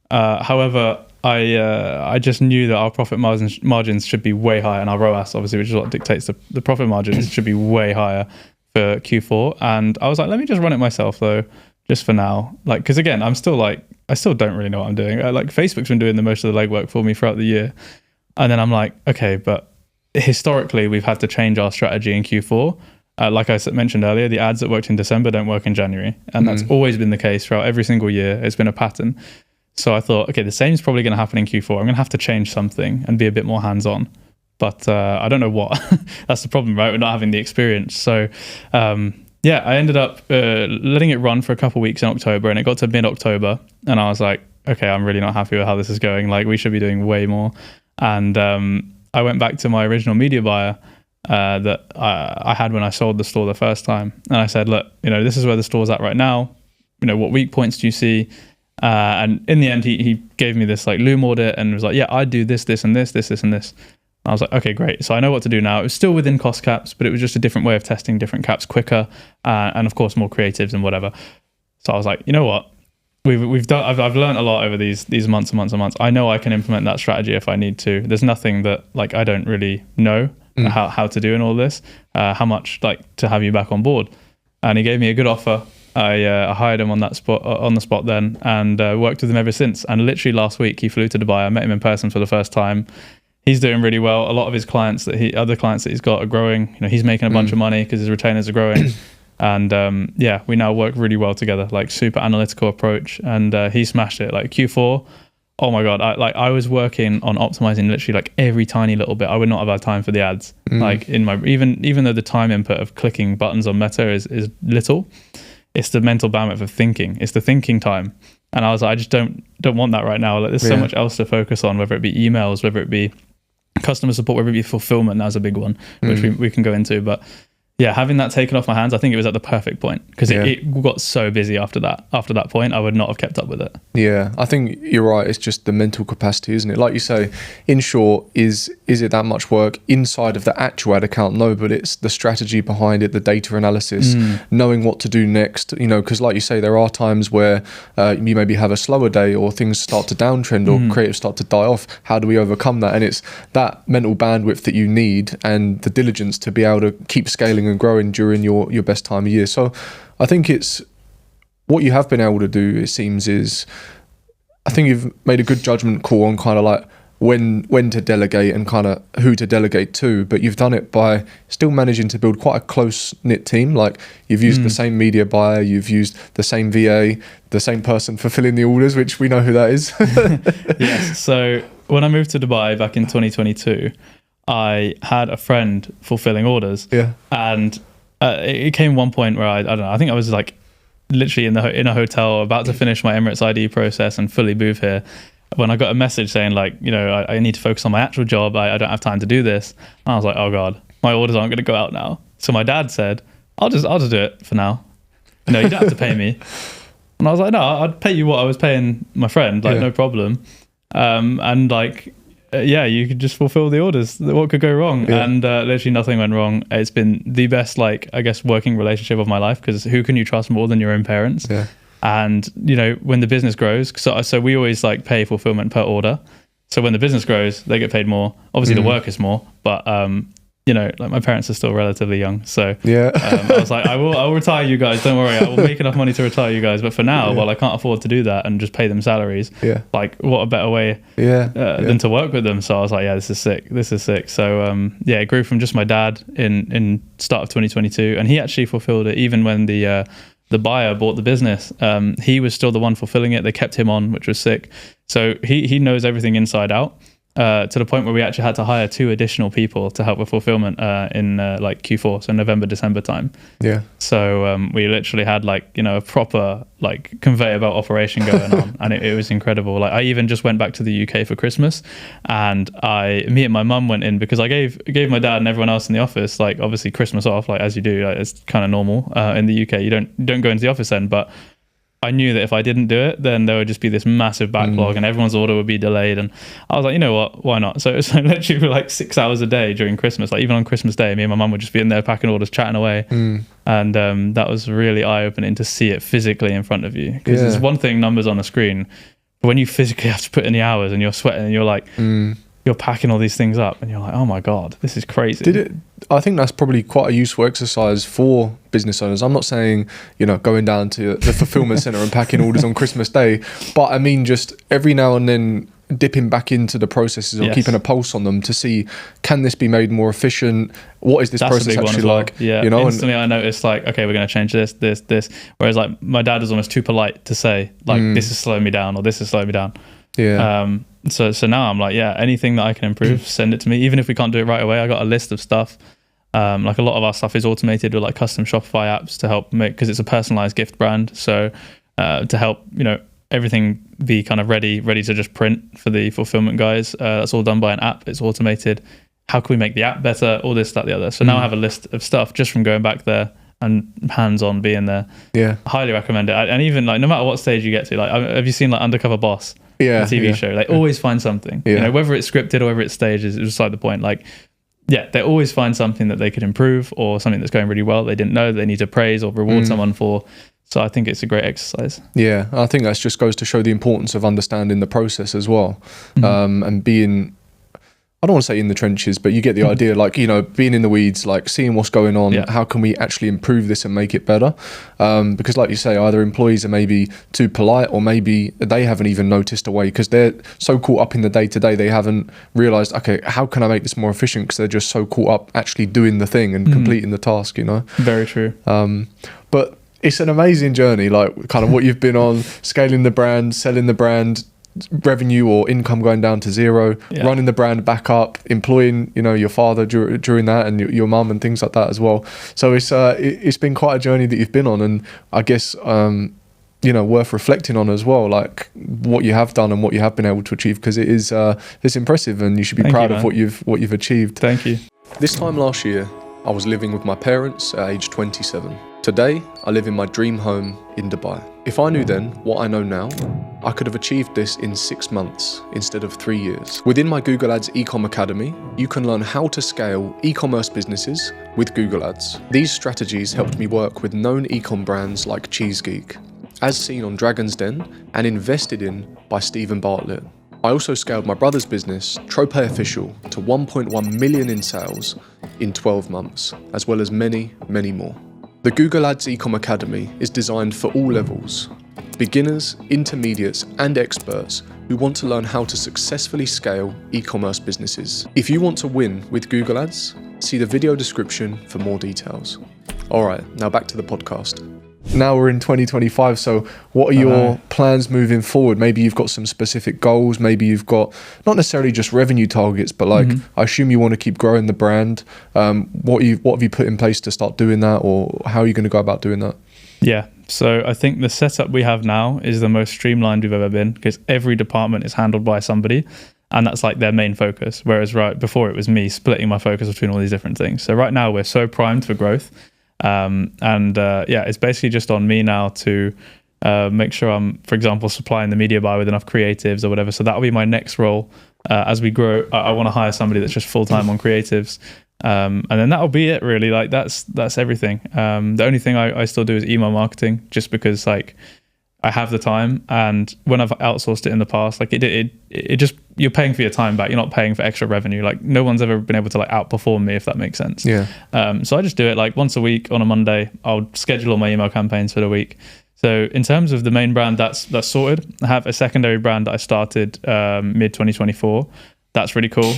However, I just knew that our profit margins should be way higher, and our ROAS, obviously, which is what dictates the profit margins, should be way higher for Q4. And I was like, let me just run it myself though, just for now. Like, because again, I still don't really know what I'm doing. Like Facebook's been doing the most of the legwork for me throughout the year. And then I'm like, okay, but historically we've had to change our strategy in Q4. Like I mentioned earlier, the ads that worked in December don't work in January. And that's always been the case throughout every single year. It's been a pattern. So I thought, okay, the same is probably going to happen in Q4. I'm going to have to change something and be a bit more hands-on. But I don't know what. That's the problem, right? We're not having the experience. So I ended up letting it run for a couple of weeks in October, and it got to mid-October. And I was like, okay, I'm really not happy with how this is going. Like, we should be doing way more. And I went back to my original media buyer that I had when I sold the store the first time. And I said, look, this is where the store's at right now. What weak points do you see? And in the end, he gave me this like Loom audit and was like, yeah, I do this, and this, and this. I was like, okay, great. So I know what to do now. It was still within cost caps, but it was just a different way of testing different caps quicker, and of course more creatives and whatever. So I was like, you know what? I've learned a lot over these months and months and months. I know I can implement that strategy if I need to. There's nothing that like I don't really know how to do in all this. How much like to have you back on board? And he gave me a good offer. I hired him on the spot then, and worked with him ever since. And literally last week he flew to Dubai. I met him in person for the first time. He's doing really well. A lot of his other clients that he's got are growing. He's making a bunch of money because his retainers are growing. And we now work really well together, like super analytical approach. And he smashed it. Like Q4 oh my God, I was working on optimizing literally like every tiny little bit. I would not have had time for the ads. Like in my, even though the time input of clicking buttons on Meta is little, it's the mental bandwidth of thinking. It's the thinking time. And I was like, I just don't want that right now. Like there's so much else to focus on, whether it be emails, whether it be customer support, whether it be fulfillment. That's a big one, which we can go into. But yeah, having that taken off my hands, I think it was at the perfect point, because it got so busy after that point, I would not have kept up with it. Yeah, I think you're right. It's just the mental capacity, isn't it? Like you say, in short, is it that much work inside of the actual ad account? No, but it's the strategy behind it, the data analysis, knowing what to do next, you know, because like you say, there are times where you maybe have a slower day or things start to downtrend or creatives start to die off. How do we overcome that? And it's that mental bandwidth that you need and the diligence to be able to keep scaling and growing during your best time of year. So I think it's what you have been able to do, it seems, is I think you've made a good judgment call on kind of like when to delegate and kind of who to delegate to, but you've done it by still managing to build quite a close-knit team. Like you've used the same media buyer, you've used the same VA, the same person fulfilling the orders, which we know who that is. Yes. So when I moved to Dubai back in 2022, I had a friend fulfilling orders. Yeah. And it came one point where I don't know, I think I was like literally in a hotel about to finish my Emirates ID process and fully move here, when I got a message saying like, you know, I need to focus on my actual job. I don't have time to do this. And I was like, oh God, my orders aren't going to go out now. So my dad said, I'll just do it for now. You know, you don't have to pay me. And I was like, no, I'd pay you what I was paying my friend, like no problem. And like, you could just fulfill the orders. What could go wrong? Yeah. And literally nothing went wrong. It's been the best, like, I guess, working relationship of my life, because who can you trust more than your own parents? Yeah. And, you know, when the business grows, so we always like pay fulfillment per order. So when the business grows, they get paid more. Obviously the work is more, but, you know, like my parents are still relatively young. So I was like, I will retire you guys. Don't worry. I will make enough money to retire you guys. But for now, while I can't afford to do that and just pay them salaries, like what a better way than to work with them. So I was like, this is sick. So it grew from just my dad in start of 2022. And he actually fulfilled it even when the buyer bought the business. He was still the one fulfilling it. They kept him on, which was sick. So he knows everything inside out. To the point where we actually had to hire 2 additional people to help with fulfillment in like Q4, so November, December time. Yeah. So we literally had like, you know, a proper like conveyor belt operation going on, and it was incredible. Like I even just went back to the UK for Christmas, and me and my mum went in because I gave my dad and everyone else in the office, like obviously Christmas off, like as you do, like, it's kind of normal in the UK. You don't go into the office then, but I knew that if I didn't do it, then there would just be this massive backlog and everyone's order would be delayed. And I was like, you know what, why not? So it was literally for like 6 hours a day during Christmas. Like even on Christmas Day, me and my mum would just be in there packing orders, chatting away. And that was really eye-opening to see it physically in front of you. Because there's one thing, numbers on a screen, but when you physically have to put in the hours and you're sweating and you're like, you're packing all these things up and you're like, oh my God, this is crazy. I think that's probably quite a useful exercise for business owners. I'm not saying, you know, going down to the fulfillment center and packing orders on Christmas Day, but I mean just every now and then dipping back into the processes or keeping a pulse on them to see, can this be made more efficient? What is this process actually like? Yeah, you know, instantly I noticed like, okay, we're going to change this. Whereas like my dad was almost too polite to say like, this is slowing me down or this is slowing me down. Yeah. So now I'm like, anything that I can improve, send it to me. Even if we can't do it right away, I got a list of stuff. Like a lot of our stuff is automated with like custom Shopify apps to help make, because it's a personalized gift brand. So to help, you know, everything be kind of ready to just print for the fulfillment guys. That's all done by an app. It's automated. How can we make the app better? All this, that, the other. So now I have a list of stuff just from going back there and hands-on being there. Yeah. I highly recommend it. And even like, no matter what stage you get to, like, have you seen like Undercover Boss? Yeah. The TV show? They always find something, you know, whether it's scripted or whether it's staged is just like the point. Like, they always find something that they could improve or something that's going really well they didn't know they need to praise or reward someone for. So I think it's a great exercise. Yeah, I think that just goes to show the importance of understanding the process as well, and being, I don't want to say in the trenches, but you get the idea, like, you know, being in the weeds, like seeing what's going on, how can we actually improve this and make it better? Because like you say, either employees are maybe too polite or maybe they haven't even noticed a way because they're so caught up in the day-to-day, they haven't realized, okay, how can I make this more efficient? Because they're just so caught up actually doing the thing and completing the task, you know? Very true. But it's an amazing journey, like kind of what you've been on, scaling the brand, selling the brand, revenue or income going down to zero, running the brand back up, employing, you know, your father during that, and your mum and things like that as well. So it's been quite a journey that you've been on, and I guess you know, worth reflecting on as well, like what you have done and what you have been able to achieve, because it's impressive, and you should be proud of what you've achieved. Thank you. This time last year, I was living with my parents at age 27. Today, I live in my dream home in Dubai. If I knew then what I know now, I could have achieved this in 6 months instead of 3 years. Within my Google Ads Ecom Academy, you can learn how to scale e-commerce businesses with Google Ads. These strategies helped me work with known ecom brands like Cheese Geek, as seen on Dragon's Den and invested in by Stephen Bartlett. I also scaled my brother's business, Trope Official, to 1.1 million in sales in 12 months, as well as many, many more. The Google Ads Ecom Academy is designed for all levels, beginners, intermediates, and experts who want to learn how to successfully scale e-commerce businesses. If you want to win with Google Ads, see the video description for more details. All right, now back to the podcast. Now we're in 2025, so what are your plans moving forward? Maybe you've got some specific goals, maybe you've got not necessarily just revenue targets, but like I assume you want to keep growing the brand. What have you put in place to start doing that, or how are you going to go about doing that? Yeah, so I think the setup we have now is the most streamlined we've ever been, because every department is handled by somebody, and that's like their main focus. Whereas right before, it was me splitting my focus between all these different things. So right now we're so primed for growth. It's basically just on me now to make sure I'm, for example, supplying the media buyer with enough creatives or whatever. So that'll be my next role. As we grow, I want to hire somebody that's just full-time on creatives. And then that'll be it, really. Like that's everything. The only thing I still do is email marketing, just because like I have the time, and when I've outsourced it in the past, like it just, you're paying for your time back. You're not paying for extra revenue. Like no one's ever been able to like outperform me, if that makes sense. Yeah. So I just do it like once a week on a Monday. I'll schedule all my email campaigns for the week. So in terms of the main brand, that's sorted. I have a secondary brand that I started mid 2024. That's really cool.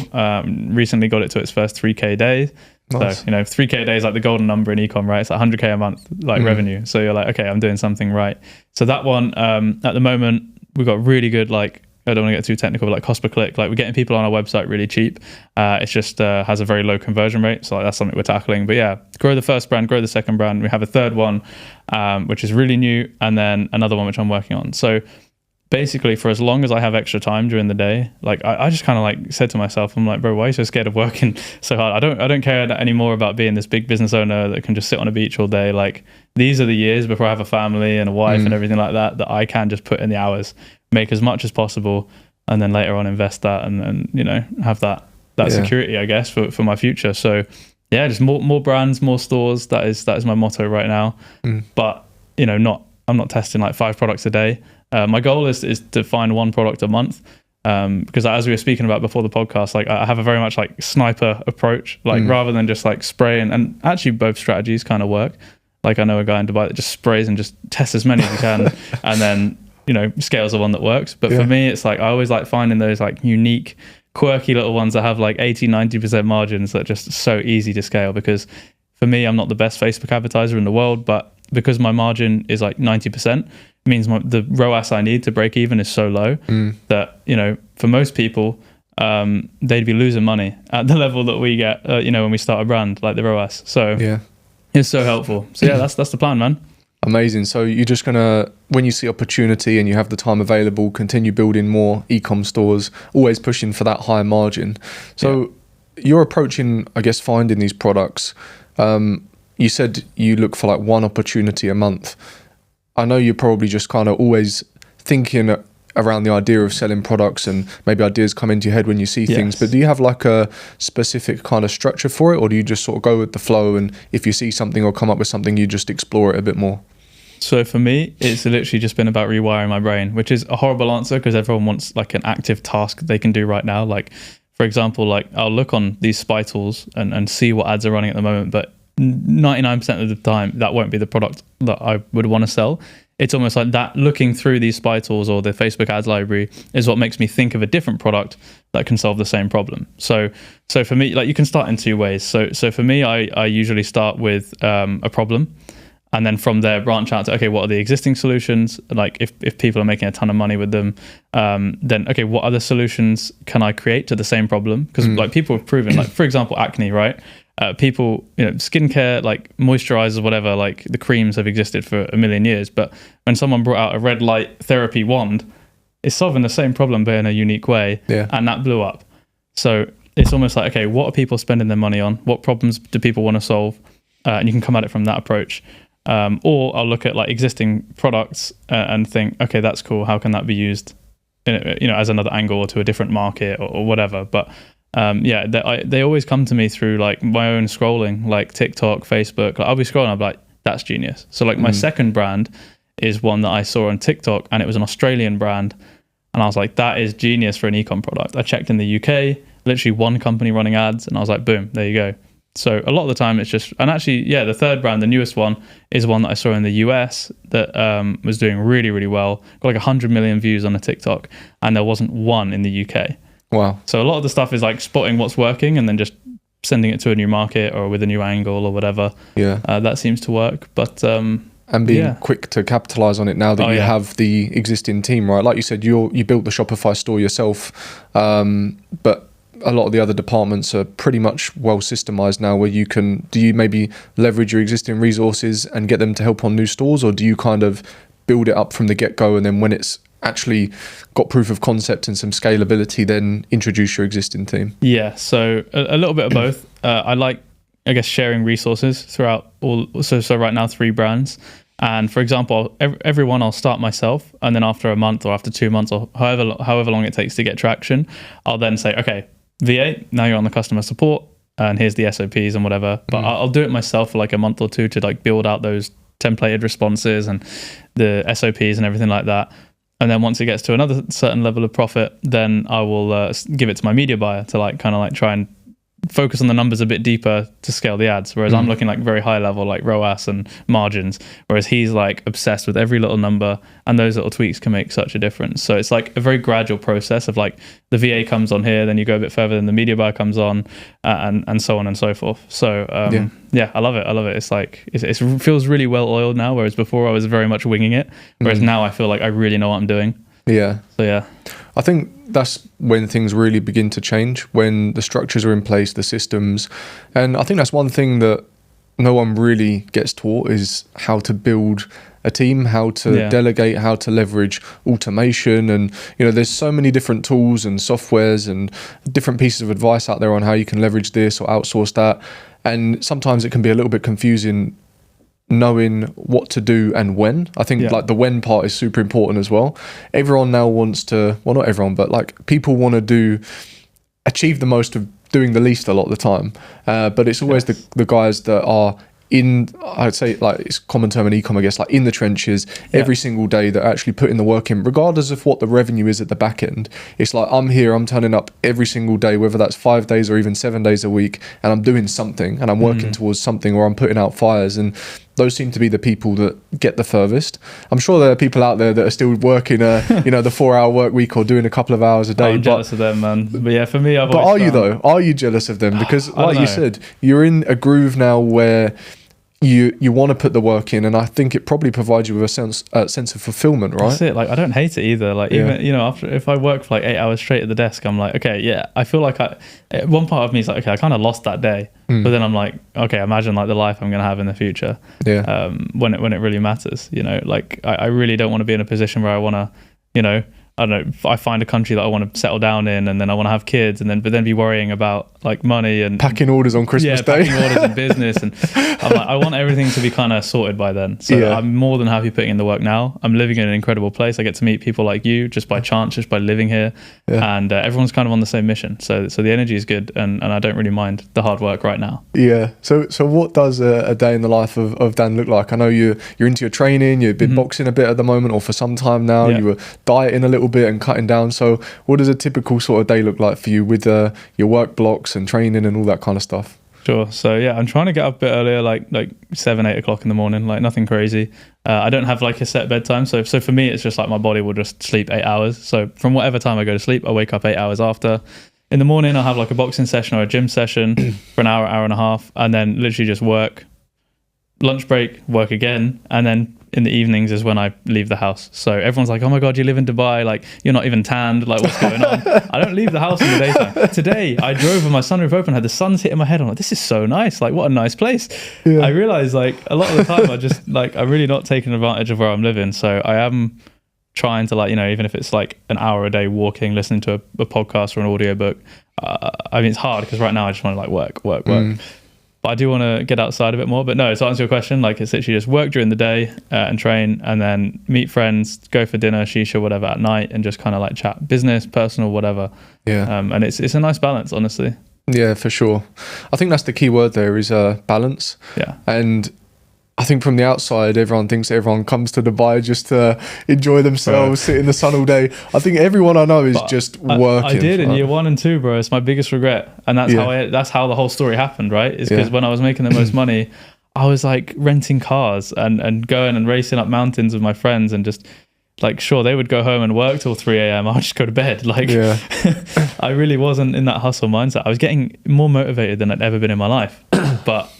Recently got it to its first 3K days. Nice. So, 3K a day is like the golden number in ecom, right? It's like 100K a month, like revenue. So you're like, okay, I'm doing something right. So that one, at the moment, we've got really good, like, I don't want to get too technical, but like cost per click, like we're getting people on our website really cheap. It's just has a very low conversion rate. So like, that's something we're tackling. But yeah, grow the first brand, grow the second brand. We have a third one, which is really new. And then another one, which I'm working on. So basically, for as long as I have extra time during the day, like I just kind of like said to myself, I'm like, bro, why are you so scared of working so hard? I don't care anymore about being this big business owner that can just sit on a beach all day. Like these are the years before I have a family and a wife and everything like that I can just put in the hours, make as much as possible, and then later on invest that and have that security, I guess, for my future. So yeah, just more brands, more stores. That is my motto right now. But I'm not testing like 5 products a day. My goal is to find 1 product a month, because as we were speaking about before the podcast, like I have a very much like sniper approach, like rather than just like spraying. And actually both strategies kind of work. Like I know a guy in Dubai that just sprays and just tests as many as he can and then scales the one that works. But for me, it's like I always like finding those like unique, quirky little ones that have like 80-90% margins that are just so easy to scale. Because for me, I'm not the best Facebook advertiser in the world, but because my margin is like 90%, means the ROAS I need to break even is so low that for most people they'd be losing money at the level that we get when we start a brand, like the ROAS. So yeah, it's so helpful. So yeah, that's the plan, man. Amazing. So you're just gonna, when you see opportunity and you have the time available, continue building more e-com stores, always pushing for that higher margin. So you're approaching, I guess, finding these products. You said you look for like 1 opportunity a month. I know you're probably just kind of always thinking around the idea of selling products, and maybe ideas come into your head when you see things, but do you have like a specific kind of structure for it, or do you just sort of go with the flow, and if you see something or come up with something, you just explore it a bit more? So for me, it's literally just been about rewiring my brain, which is a horrible answer because everyone wants like an active task they can do right now. Like for example, like I'll look on these spy tools and see what ads are running at the moment, but 99% of the time that won't be the product that I would want to sell. It's almost like that looking through these spy tools or the Facebook ads library is what makes me think of a different product that can solve the same problem. So for me, like you can start in 2 ways. So for me, I usually start with a problem, and then from there branch out to, okay, what are the existing solutions? Like if people are making a ton of money with them, then okay, what other solutions can I create to the same problem? Because like people have proven, like for example, acne, right? People, skincare, like moisturizers, whatever, like the creams have existed for a million years. But when someone brought out a red light therapy wand, it's solving the same problem but in a unique way. Yeah. And that blew up. So it's almost like, okay, what are people spending their money on? What problems do people want to solve? And you can come at it from that approach. Or I'll look at like existing products and think, okay, that's cool. How can that be used, as another angle or to a different market or whatever? But they always come to me through like my own scrolling, like TikTok, Facebook. Like, I'll be scrolling, I'll be like, that's genius. So like my second brand is one that I saw on TikTok, and it was an Australian brand. And I was like, that is genius for an ecom product. I checked in the UK, literally one company running ads, and I was like, boom, there you go. So a lot of the time it's just, and actually, the third brand, the newest one, is one that I saw in the US that was doing really, really well. Got like 100 million views on a TikTok, and there wasn't one in the UK. Wow. So a lot of the stuff is like spotting what's working and then just sending it to a new market or with a new angle or whatever. Yeah. That seems to work. But and being quick to capitalize on it now that you have the existing team, right? Like you said, you built the Shopify store yourself, but a lot of the other departments are pretty much well systemized now, where do you maybe leverage your existing resources and get them to help on new stores, or do you kind of build it up from the get-go, and then when it's actually got proof of concept and some scalability, then introduce your existing team? Yeah, so a little bit of both. I like, I guess, sharing resources throughout all. So right now 3 brands. And for example, everyone I'll start myself, and then after a month or after 2 months or however long it takes to get traction, I'll then say, okay, VA, now you're on the customer support, and here's the SOPs and whatever. But I'll do it myself for like a month or 2 to like build out those templated responses and the SOPs and everything like that. And then once it gets to another certain level of profit, then I will give it to my media buyer to like kind of like try and focus on the numbers a bit deeper to scale the ads. Whereas I'm looking like very high level, like ROAS and margins. Whereas he's like obsessed with every little number, and those little tweaks can make such a difference. So it's like a very gradual process of like the VA comes on here, then you go a bit further, then the media buyer comes on, and so on and so forth. So I love it. It's like it feels really well oiled now. Whereas before I was very much winging it. Whereas now I feel like I really know what I'm doing. Yeah. So yeah. I think that's when things really begin to change, when the structures are in place, the systems. And I think that's one thing that no one really gets taught, is how to build a team, how to delegate, how to leverage automation. And, there's so many different tools and softwares and different pieces of advice out there on how you can leverage this or outsource that. And sometimes it can be a little bit confusing knowing what to do and when. I think like the when part is super important as well. Everyone now wants to, well, not everyone, but like people want to achieve the most of doing the least a lot of the time. But it's always the guys that are in, I'd say, like, it's a common term in ecom, I guess, like in the trenches every single day, that are actually putting the work in, regardless of what the revenue is at the back end. It's like, I'm here, I'm turning up every single day, whether that's 5 days or even 7 days a week, and I'm doing something, and I'm working towards something, or I'm putting out fires. And those seem to be the people that get the furthest. I'm sure there are people out there that are still working the 4-hour work week, or doing a couple of hours a day. I'm jealous of them, man. But yeah, for me, But are you though? Are you jealous of them? Because like you said, you're in a groove now where you want to put the work in, and I think it probably provides you with a sense of fulfillment, right? That's it. Like, I don't hate it either. Like, even after, if I work for like 8 hours straight at the desk, I'm like, okay, I feel like one part of me is like, okay, I kind of lost that day, but then I'm like, okay, imagine like the life I'm gonna have in the future. When it really matters. Like I really don't want to be in a position where I want to, I don't know, I find a country that I want to settle down in, and then I want to have kids, but then be worrying about like money and packing orders on Christmas Day. Packing orders and business, and I'm like, I want everything to be kind of sorted by then. So I'm more than happy putting in the work now. I'm living in an incredible place. I get to meet people like you just by chance, just by living here, and everyone's kind of on the same mission. So the energy is good, and I don't really mind the hard work right now. Yeah. So what does a day in the life of Dan look like? I know you're into your training. You've been boxing a bit at the moment, or for some time now. You were dieting a little bit and cutting down. So what does a typical sort of day look like for you with your work blocks and training and all that kind of stuff? Sure. So I'm trying to get up a bit earlier, like 7-8 o'clock in the morning, like nothing crazy. I don't have like a set bedtime, so for me it's just like my body will just sleep 8 hours. So from whatever time I go to sleep, I wake up 8 hours after. In the morning I'll have like a boxing session or a gym session for an hour and a half, and then literally just work lunch break, work again, and then in the evenings is when I leave the house. So everyone's like, oh my God, you live in Dubai, like you're not even tanned, like what's going on? I don't leave the house in the daytime. Today I drove with my sunroof open, had the sun's hitting my head. I'm like, this is so nice, like what a nice place. I realized like a lot of the time I just like, I'm really not taking advantage of where I'm living. So I am trying to, like, you know, even if it's like an hour a day walking, listening to a podcast or an audiobook. I mean, it's hard because right now I just want to like work. But I do want to get outside a bit more. But no, to answer your question, like it's literally just work during the day and train, and then meet friends, go for dinner, shisha, whatever at night, and just kind of like chat business, personal, whatever. Yeah. And it's a nice balance, honestly. Yeah, for sure. I think that's the key word there is balance. Yeah. And I think from the outside, everyone thinks everyone comes to Dubai just to enjoy themselves, sit in the sun all day. I think everyone I know is just working. I did in year 1 and 2, bro. It's my biggest regret. And that's how the whole story happened, right? Is because when I was making the most money, I was like renting cars and going and racing up mountains with my friends, and just like, sure, they would go home and work till 3 a.m. I'll just go to bed. Like, I really wasn't in that hustle mindset. I was getting more motivated than I'd ever been in my life. But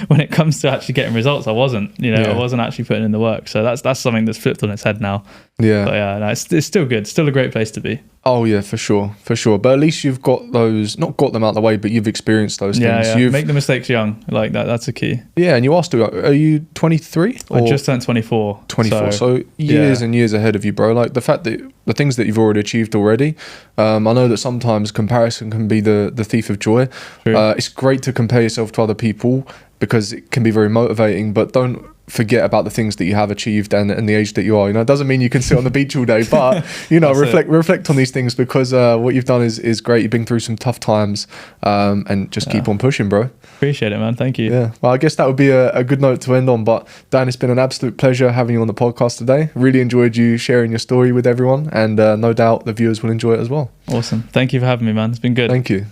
when it comes to actually getting results, I wasn't actually putting in the work. So that's something that's flipped on its head now. Yeah. But yeah, no, it's still good. Still a great place to be. Oh yeah, for sure. But at least you've got those, not got them out of the way, but you've experienced those things. Yeah. Make the mistakes young. Like that's a key. Yeah, and you are still, are you 23? I just turned 24. 24. So years and years ahead of you, bro. Like the fact that the things that you've already achieved already, I know that sometimes comparison can be the thief of joy. It's great to compare yourself to other people because it can be very motivating, but don't forget about the things that you have achieved and the age that you are. You know, it doesn't mean you can sit on the beach all day, but you know, reflect on these things, because what you've done is great. You've been through some tough times, and just keep on pushing, bro. Appreciate it, man. Thank you. Yeah. Well, I guess that would be a good note to end on. But Dan, it's been an absolute pleasure having you on the podcast today. Really enjoyed you sharing your story with everyone, and no doubt the viewers will enjoy it as well. Awesome. Thank you for having me, man. It's been good. Thank you.